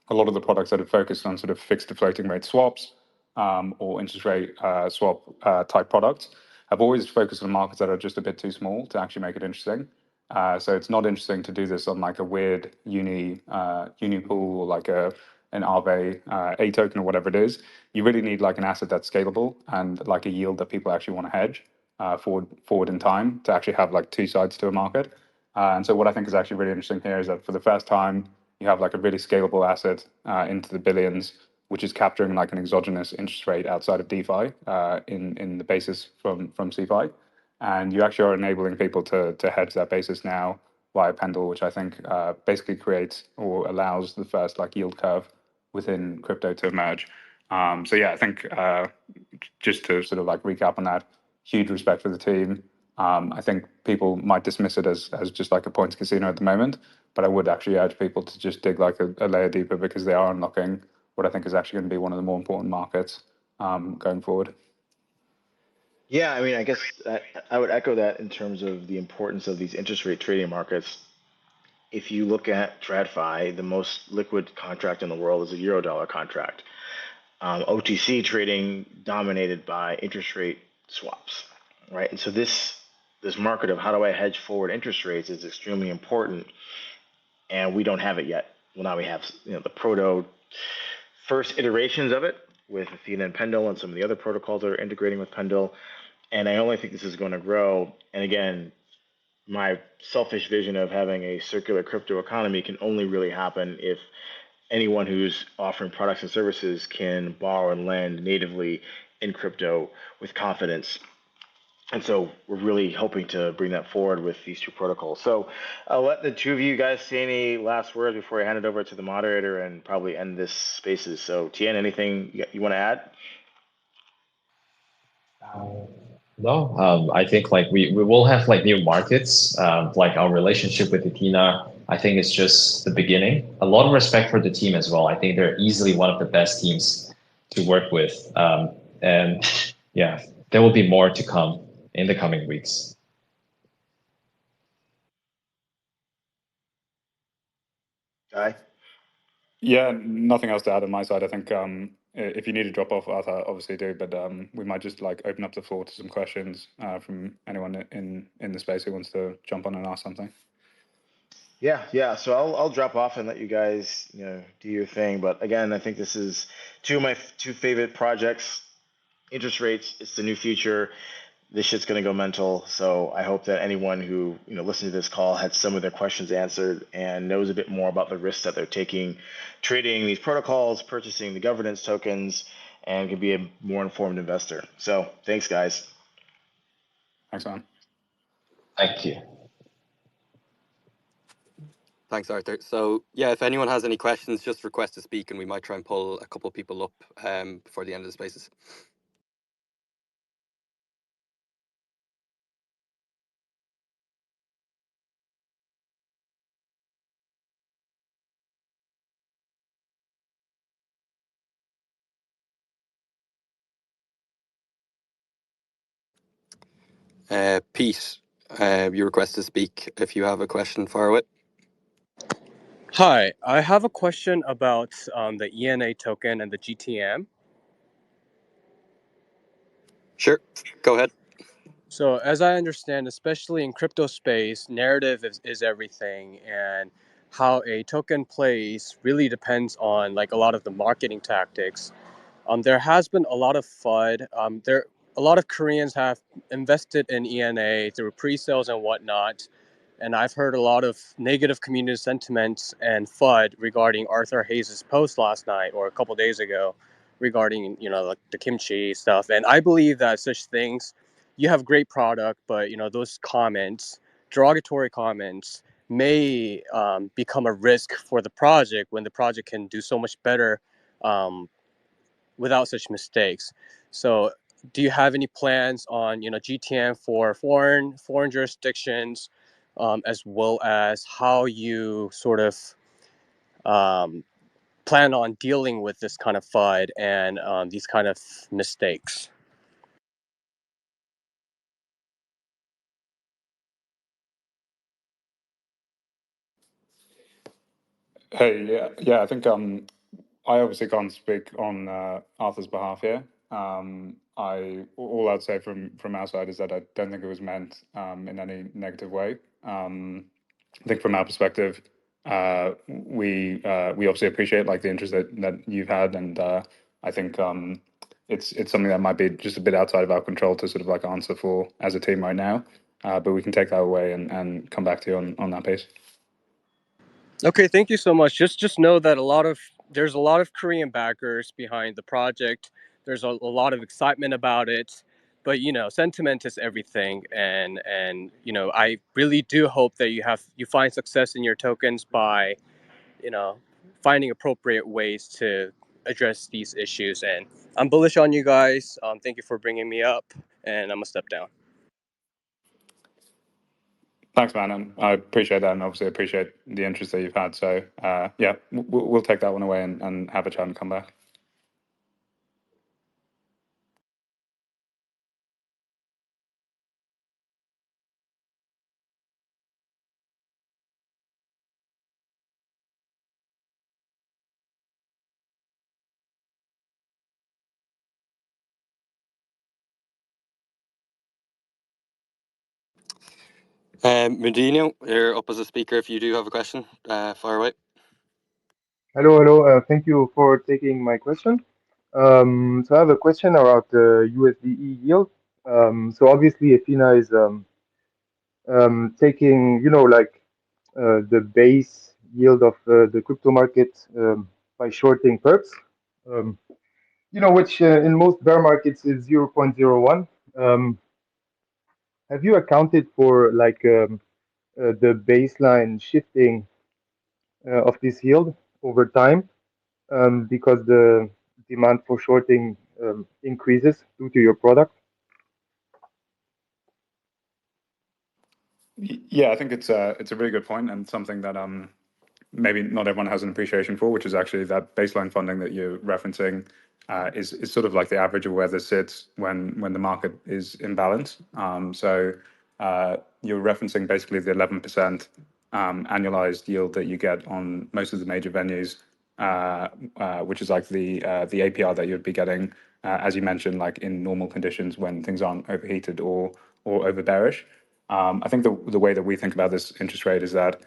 a lot of the products that are focused on sort of fixed to floating rate swaps or interest rate swap type products, have always focused on markets that are just a bit too small to actually make it interesting. So it's not interesting to do this on like a weird uni pool or like an Aave A token or whatever it is. You really need like an asset that's scalable and like a yield that people actually want to hedge forward in time to actually have like two sides to a market. And so what I think is actually really interesting here is that for the first time, you have like a really scalable asset into the billions, which is capturing like an exogenous interest rate outside of DeFi in the basis from CeFi. And you actually are enabling people to hedge that basis now via Pendle, which I think basically creates or allows the first like yield curve within crypto to emerge. So yeah, I think just to sort of like recap on that, huge respect for the team. I think people might dismiss it as just like a points casino at the moment, but I would actually urge people to just dig like a layer deeper because they are unlocking what I think is actually going to be one of the more important markets going forward. Yeah, I mean, I guess I would echo that in terms of the importance of these interest rate trading markets. If you look at TradFi, the most liquid contract in the world is a Eurodollar contract. OTC trading dominated by interest rate swaps, right? And so this market of how do I hedge forward interest rates is extremely important, and we don't have it yet. Well, now we have the proto first iterations of it with Ethena and Pendle and some of the other protocols that are integrating with Pendle, and I only think this is going to grow. And again, my selfish vision of having a circular crypto economy can only really happen if anyone who's offering products and services can borrow and lend natively in crypto with confidence. And so we're really hoping to bring that forward with these two protocols. So I'll let the two of you guys say any last words before I hand it over to the moderator and probably end this spaces. So Tien, anything you want to add? No, I think like we will have like new markets, like our relationship with Ethena. I think it's just the beginning. A lot of respect for the team as well. I think they're easily one of the best teams to work with. And yeah, there will be more to come in the coming weeks. Guy? Yeah, nothing else to add on my side. I think if you need to drop off, Arthur, obviously do, but we might just like open up the floor to some questions from anyone in the space who wants to jump on and ask something. Yeah. So I'll drop off and let you guys do your thing. But again, I think this is two of my two favorite projects. Interest rates, it's the new future. This shit's gonna go mental. So I hope that anyone who listened to this call had some of their questions answered and knows a bit more about the risks that they're taking, trading these protocols, purchasing the governance tokens, and can be a more informed investor. So thanks, guys. Thanks, man. Thank you. Thanks, Arthur. So yeah, if anyone has any questions, just request to speak, and we might try and pull a couple of people up before the end of the spaces. Pete, you request to speak if you have a question, fire away. Hi, I have a question about the ENA token and the GTM. Sure, go ahead. So, as I understand, especially in crypto space, narrative is everything, and how a token plays really depends on like a lot of the marketing tactics. There has been a lot of FUD. A lot of Koreans have invested in ENA through pre-sales and whatnot. And I've heard a lot of negative community sentiments and FUD regarding Arthur Hayes' post last night or a couple days ago regarding, like the kimchi stuff. And I believe that such things, you have great product, but, those comments, derogatory comments, may become a risk for the project when the project can do so much better without such mistakes. So do you have any plans on GTM for foreign jurisdictions, as well as how you sort of plan on dealing with this kind of FUD and these kind of mistakes? Hey, yeah, I think I obviously can't speak on Arthur's behalf here. All I'd say from our side is that I don't think it was meant in any negative way. I think from our perspective, we obviously appreciate like the interest that you've had, and I think it's something that might be just a bit outside of our control to sort of like answer for as a team right now. But we can take that away and come back to you on that piece. Okay, thank you so much. Just know that there's a lot of Korean backers behind the project. There's a lot of excitement about it, but sentiment is everything, and I really do hope that you find success in your tokens by you know finding appropriate ways to address these issues. And I'm bullish on you guys. Thank you for bringing me up, and I'm gonna step down. Thanks, man, and I appreciate that, and obviously appreciate the interest that you've had. So yeah, we'll take that one away and have a chat and come back. Mourinho, you're up as a speaker. If you do have a question, fire away. Hello, hello. Thank you for taking my question. So I have a question about the USDE yield. So obviously, Ethena is taking, the base yield of the crypto market by shorting perps, um, which in most bear markets is 0.01. Have you accounted for the baseline shifting of this yield over time? Because the demand for shorting increases due to your product? Yeah, I think it's a really good point, and something that maybe not everyone has an appreciation for, which is actually that baseline funding that you're referencing is sort of like the average of where this sits when the market is in balance. So you're referencing basically the 11% annualized yield that you get on most of the major venues, which is like the APR that you'd be getting, as you mentioned, like in normal conditions when things aren't overheated or over bearish. I think the way that we think about this interest rate is that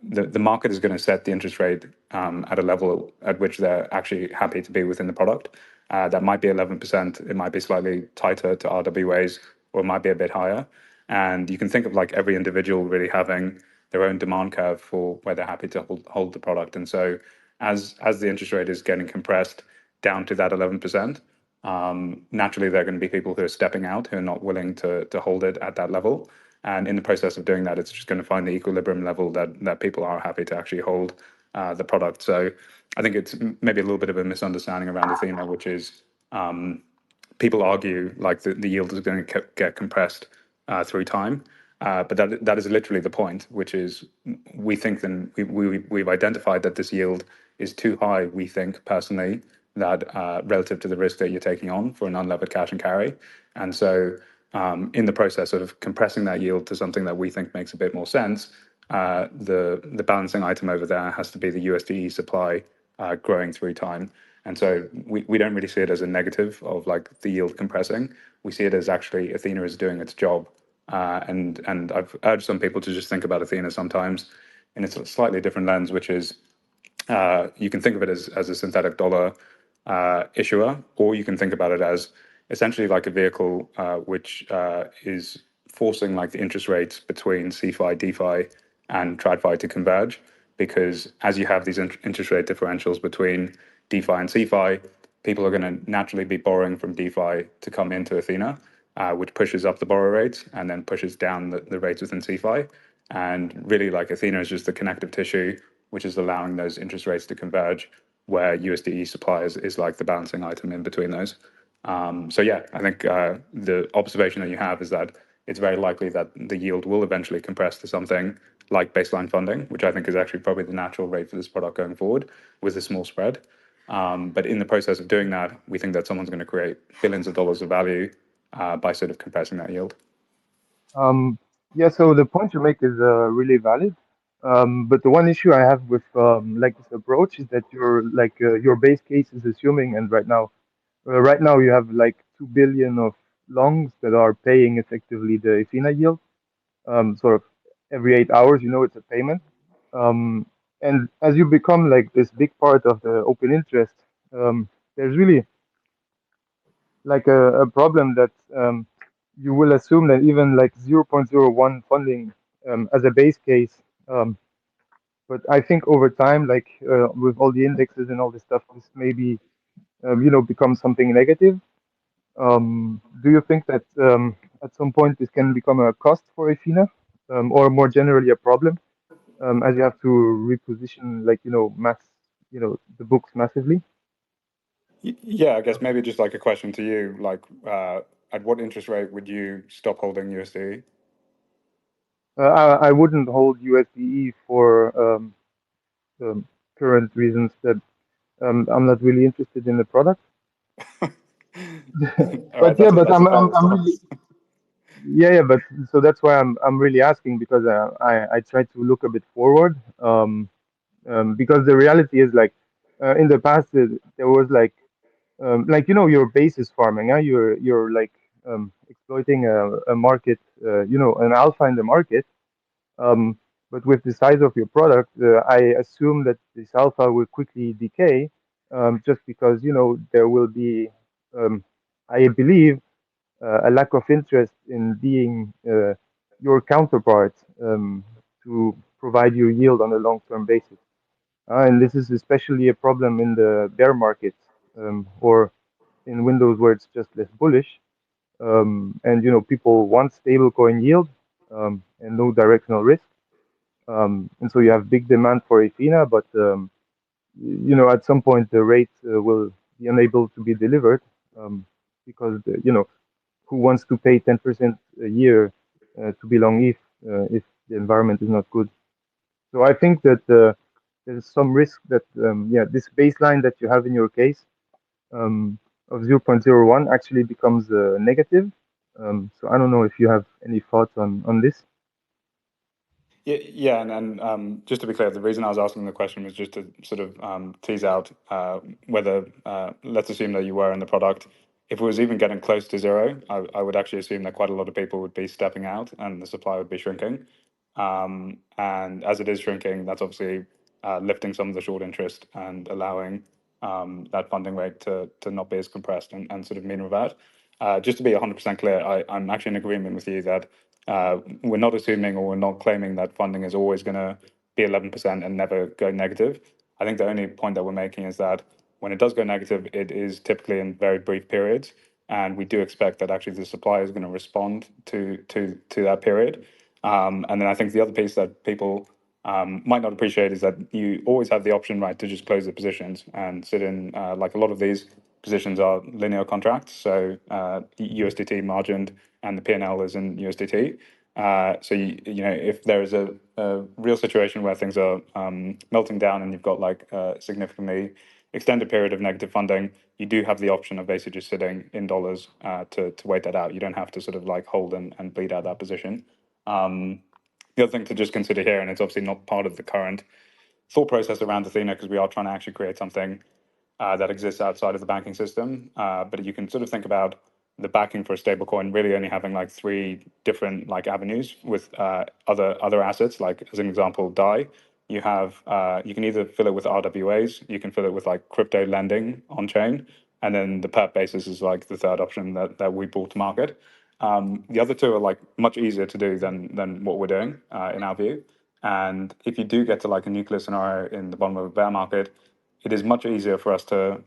the market is going to set the interest rate at a level at which they're actually happy to be within the product. That might be 11%. It might be slightly tighter to RWAs, or it might be a bit higher. And you can think of like every individual really having their own demand curve for where they're happy to hold the product. And so as the interest rate is getting compressed down to that 11%, naturally there are going to be people who are stepping out, who are not willing to hold it at that level. And in the process of doing that, it's just going to find the equilibrium level that people are happy to actually hold the product. So I think it's maybe a little bit of a misunderstanding around Ethena, which is people argue like the yield is going to get compressed through time. But that is literally the point, which is we think then we've identified that this yield is too high, we think personally, that relative to the risk that you're taking on for an unlevered cash and carry. And so in the process of compressing that yield to something that we think makes a bit more sense, the balancing item over there has to be the USDE supply growing through time. And so we don't really see it as a negative of like the yield compressing. We see it as actually Ethena is doing its job. And I've urged some people to just think about Ethena sometimes in a slightly different lens, which is you can think of it as a synthetic dollar issuer, or you can think about it as essentially like a vehicle which is forcing like the interest rates between CeFi, DeFi, and TradFi to converge. Because as you have these interest rate differentials between DeFi and CeFi, people are going to naturally be borrowing from DeFi to come into Ethena, which pushes up the borrow rates and then pushes down the rates within CeFi. And really, like Ethena is just the connective tissue, which is allowing those interest rates to converge, where USDE supply is like the balancing item in between those. So yeah, I think the observation that you have is that it's very likely that the yield will eventually compress to something like baseline funding, which I think is actually probably the natural rate for this product going forward with a small spread. But in the process of doing that, we think that someone's going to create billions of dollars of value by sort of compressing that yield. Yeah, so the point you make is really valid. But the one issue I have with like this approach is that your base case is assuming, and right now you have like 2 billion of longs that are paying effectively the Ethena yield, sort of every 8 hours. It's a payment. And as you become like this big part of the open interest, there's really like a problem that you will assume that even like 0.01 funding as a base case. But I think over time, like with all the indexes and all this stuff, this maybe becomes something negative. Do you think that at some point this can become a cost for Ethena, or more generally a problem, as you have to reposition like the books massively? Yeah, I guess maybe just like a question to you, like at what interest rate would you stop holding USD? I wouldn't hold USDE for current reasons that I'm not really interested in the product. All right, But yeah, but that's a fair I'm really response. but so that's why I'm really asking, because I try to look a bit forward, because the reality is like in the past there was like your basis farming, you're like exploiting a market, an alpha in the market. Um, but with the size of your product, I assume that this alpha will quickly decay, just because there will be, I believe, a lack of interest in being your counterpart, to provide you yield on a long-term basis. And this is especially a problem in the bear market, or in windows where it's just less bullish. And people want stable coin yield, and no directional risk. And so you have big demand for Ethena, but at some point the rate will be unable to be delivered, because who wants to pay 10% a year to be long if the environment is not good? So I think that there's some risk that this baseline that you have in your case, of 0.01 actually becomes negative. So I don't know if you have any thoughts on this. Yeah, and just to be clear, the reason I was asking the question was just to sort of tease out whether, let's assume that you were in the product. If it was even getting close to zero, I would actually assume that quite a lot of people would be stepping out and the supply would be shrinking. And as it is shrinking, that's obviously lifting some of the short interest and allowing that funding rate to not be as compressed and sort of mean revert. Just to be 100% clear, I'm actually in agreement with you that we're not assuming or we're not claiming that funding is always going to be 11% and never go negative. I think the only point that we're making is that when it does go negative, it is typically in very brief periods, and we do expect that actually the supply is going to respond to that period. And then I think the other piece that people might not appreciate is that you always have the option, right, to just close the positions and sit in, like a lot of these positions are linear contracts, so USDT margined, and the P&L is in USDT. So if there is a real situation where things are melting down and you've got like a significantly extended period of negative funding, you do have the option of basically just sitting in dollars to wait that out. You don't have to sort of like hold and bleed out that position. The other thing to just consider here, and it's obviously not part of the current thought process around Athena, because we are trying to actually create something that exists outside of the banking system. But you can sort of think about the backing for a stablecoin really only having like three different like avenues with other assets. Like as an example, DAI. You can either fill it with RWAs, you can fill it with like crypto lending on chain, and then the perp basis is like the third option that we brought to market. The other two are like much easier to do than what we're doing in our view. And if you do get to like a nuclear scenario in the bottom of a bear market, it is much easier for us to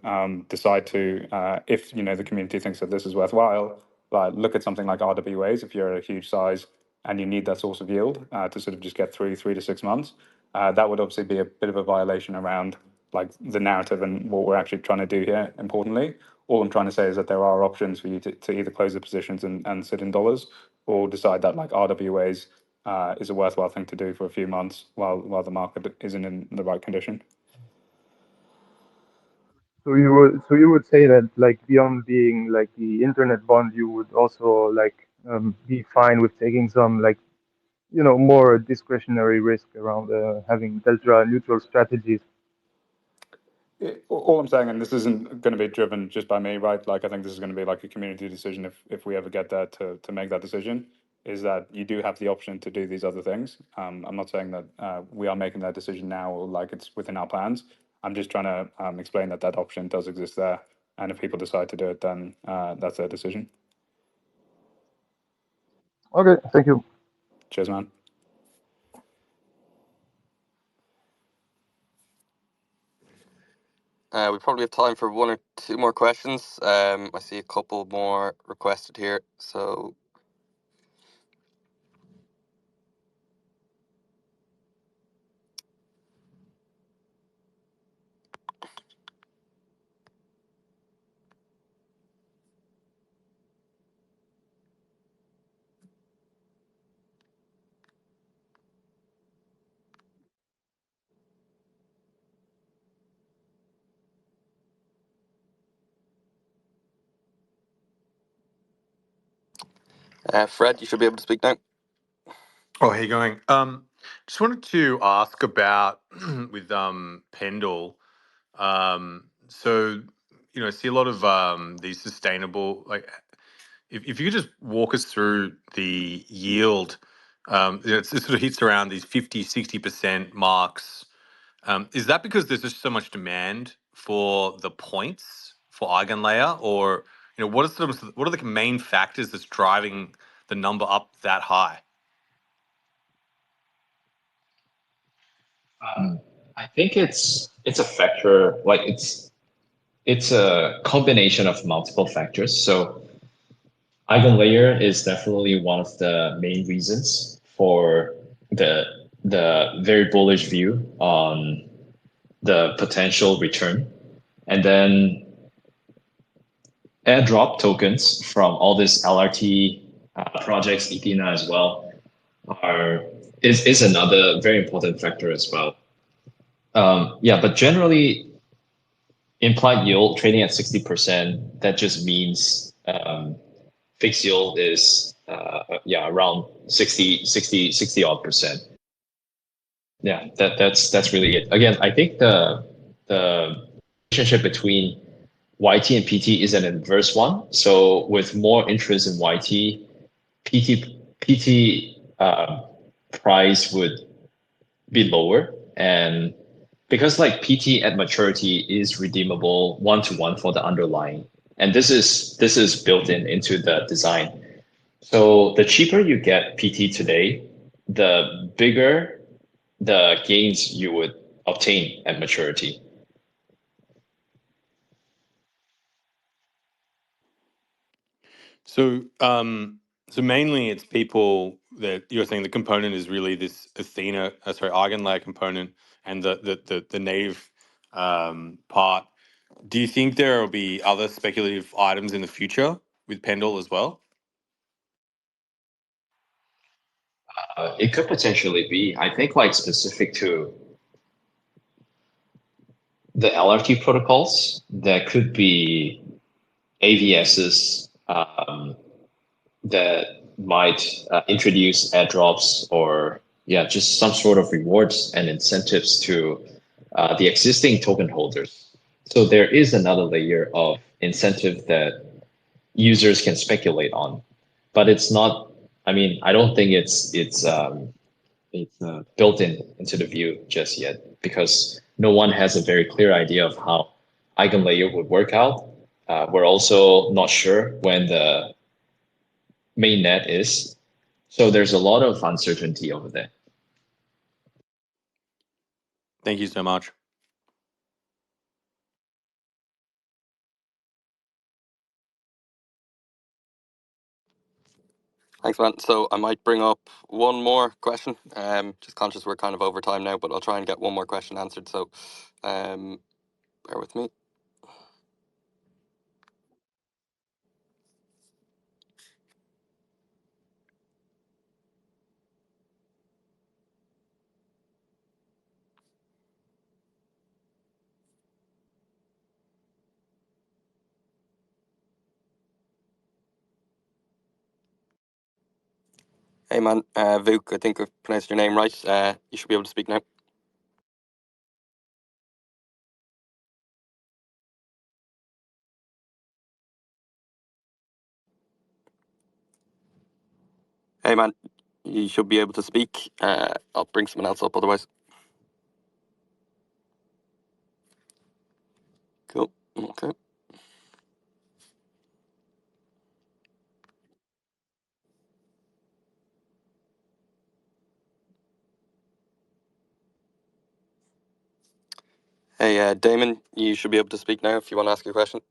decide to, if the community thinks that this is worthwhile, like look at something like RWAs if you're at a huge size and you need that source of yield to sort of just get through 3 to 6 months. That would obviously be a bit of a violation around like the narrative and what we're actually trying to do here. Importantly, all I'm trying to say is that there are options for you to either close the positions and sit in dollars, or decide that like RWAs is a worthwhile thing to do for a few months while the market isn't in the right condition. So you would say that like beyond being like the internet bond, you would also like be fine with taking some like more discretionary risk around having delta neutral strategies. All I'm saying, and this isn't going to be driven just by me, right? Like I think this is going to be like a community decision if we ever get there to make that decision, is that you do have the option to do these other things. I'm not saying that we are making that decision now or like it's within our plans. I'm just trying to explain that that option does exist there, and if people decide to do it, then that's their decision. Okay, thank you. Cheers, man. We probably have time for one or two more questions. I see a couple more requested here. So Fred, you should be able to speak now. Oh, how you going? Just wanted to ask about with Pendle. So I see a lot of these sustainable like if you could just walk us through the yield, it sort of hits around these 50-60% marks. Is that because there's just so much demand for the points for Eigenlayer, or what are the main factors that's driving the number up that high? I think it's a factor, like it's a combination of multiple factors. So Eigenlayer is definitely one of the main reasons for the very bullish view on the potential return. And then airdrop tokens from all these LRT projects, Ethena as well, is another very important factor as well. But generally, implied yield trading at 60%, that just means fixed yield is around 60 odd percent. Yeah, that's really it. Again, I think the relationship between YT and PT is an inverse one. So with more interest in YT, PT price would be lower, and because like PT at maturity is redeemable 1-to-1 for the underlying, and this is built into the design. So the cheaper you get PT today, the bigger the gains you would obtain at maturity. So, mainly it's people that you're saying the component is really this Ethena, Eigenlayer component, and the native part. Do you think there will be other speculative items in the future with Pendle as well? It could potentially be. I think like specific to the LRT protocols, there could be AVSs that might introduce airdrops or just some sort of rewards and incentives to the existing token holders. So there is another layer of incentive that users can speculate on, but it's not. I mean, I don't think it's built into the view just yet because no one has a very clear idea of how Eigenlayer would work out. We're also not sure when the main net is. So there's a lot of uncertainty over there. Thank you so much. Thanks, man. So I might bring up one more question. Just conscious we're kind of over time now, but I'll try and get one more question answered. So bear with me. Hey man, Vuk, I think I've pronounced your name right. You should be able to speak now. Hey man, you should be able to speak. I'll bring someone else up otherwise. Cool. Okay. Hey, Damon, you should be able to speak now if you want to ask a question.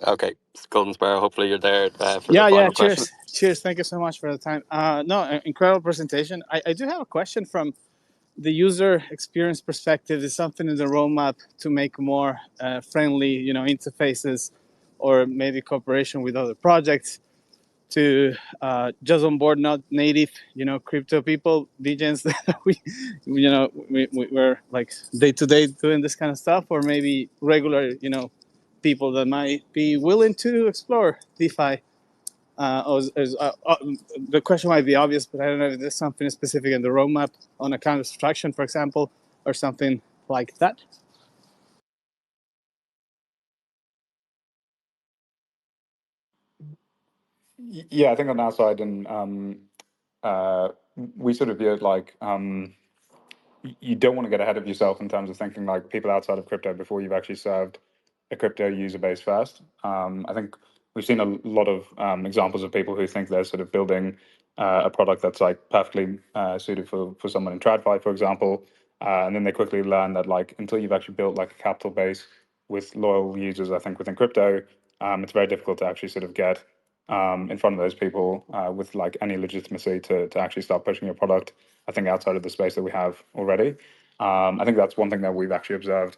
Okay, Golden Sparrow, hopefully you're there for the final question. Cheers. Thank you so much for the time. No, incredible presentation. I do have a question from the user experience perspective. Is something in the roadmap to make more friendly, interfaces, or maybe cooperation with other projects to just onboard not native, crypto people, DJs that we're like day to day doing this kind of stuff, or maybe regular, people that might be willing to explore DeFi. The question might be obvious, but I don't know if there's something specific in the roadmap on account of abstraction, for example, or something like that. Yeah, I think on our side, and we sort of view it like you don't want to get ahead of yourself in terms of thinking like people outside of crypto before you've actually served a crypto user base first. I think we've seen a lot of examples of people who think they're sort of building a product that's like perfectly suited for someone in TradFi, for example, and then they quickly learn that like until you've actually built like a capital base with loyal users, I think within crypto, it's very difficult to actually sort of get in front of those people with like any legitimacy to actually start pushing your product. I think outside of the space that we have already. I think that's one thing that we've actually observed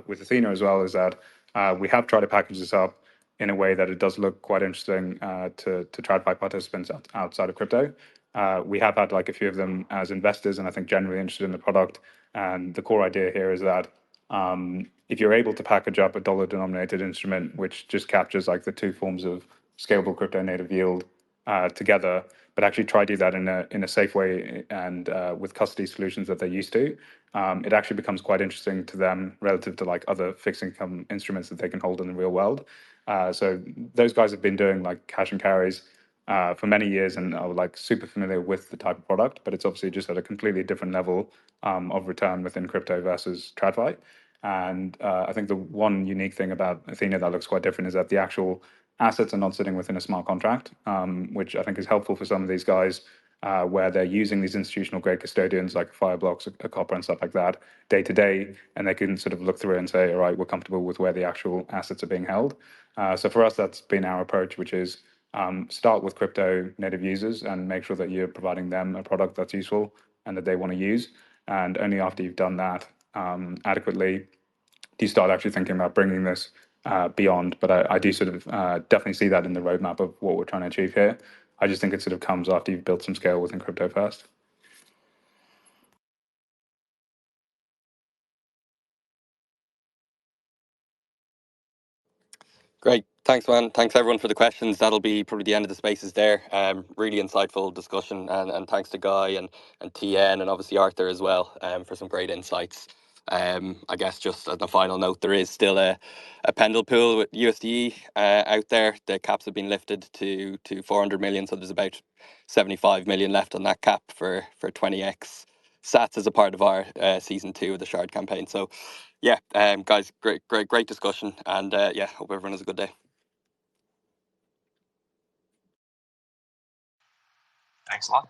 with Ethena as well, is that we have tried to package this up in a way that it does look quite interesting to TradFi participants outside of crypto. We have had like a few of them as investors, and I think generally interested in the product. And the core idea here is that if you're able to package up a dollar-denominated instrument, which just captures like the two forms of scalable crypto native yield together, but actually try to do that in a safe way and with custody solutions that they're used to, it actually becomes quite interesting to them relative to like other fixed income instruments that they can hold in the real world. So those guys have been doing like cash and carries for many years and are like super familiar with the type of product, but it's obviously just at a completely different level of return within crypto versus TradFi. And I think the one unique thing about Athena that looks quite different is that the actual assets are not sitting within a smart contract, which I think is helpful for some of these guys where they're using these institutional grade custodians like Fireblocks, a Copper and stuff like that day to day, and they can sort of look through and say, all right, we're comfortable with where the actual assets are being held. So for us, that's been our approach, which is start with crypto native users and make sure that you're providing them a product that's useful and that they want to use. And only after you've done that adequately do you start actually thinking about bringing this beyond. But I do sort of definitely see that in the roadmap of what we're trying to achieve here. I just think it sort of comes after you've built some scale within crypto first. Great. Thanks, man. Thanks, everyone, for the questions. That'll be probably the end of the spaces there. Really insightful discussion. And thanks to Guy and TN and obviously Arthur as well for some great insights. I guess just as a final note, there is still a Pendle pool with USDE out there. The caps have been lifted to 400 million. So there's about 75 million left on that cap for 20x sats as a part of our season 2 of the Shard campaign. So yeah, guys, great discussion, and yeah, hope everyone has a good day. Thanks a lot.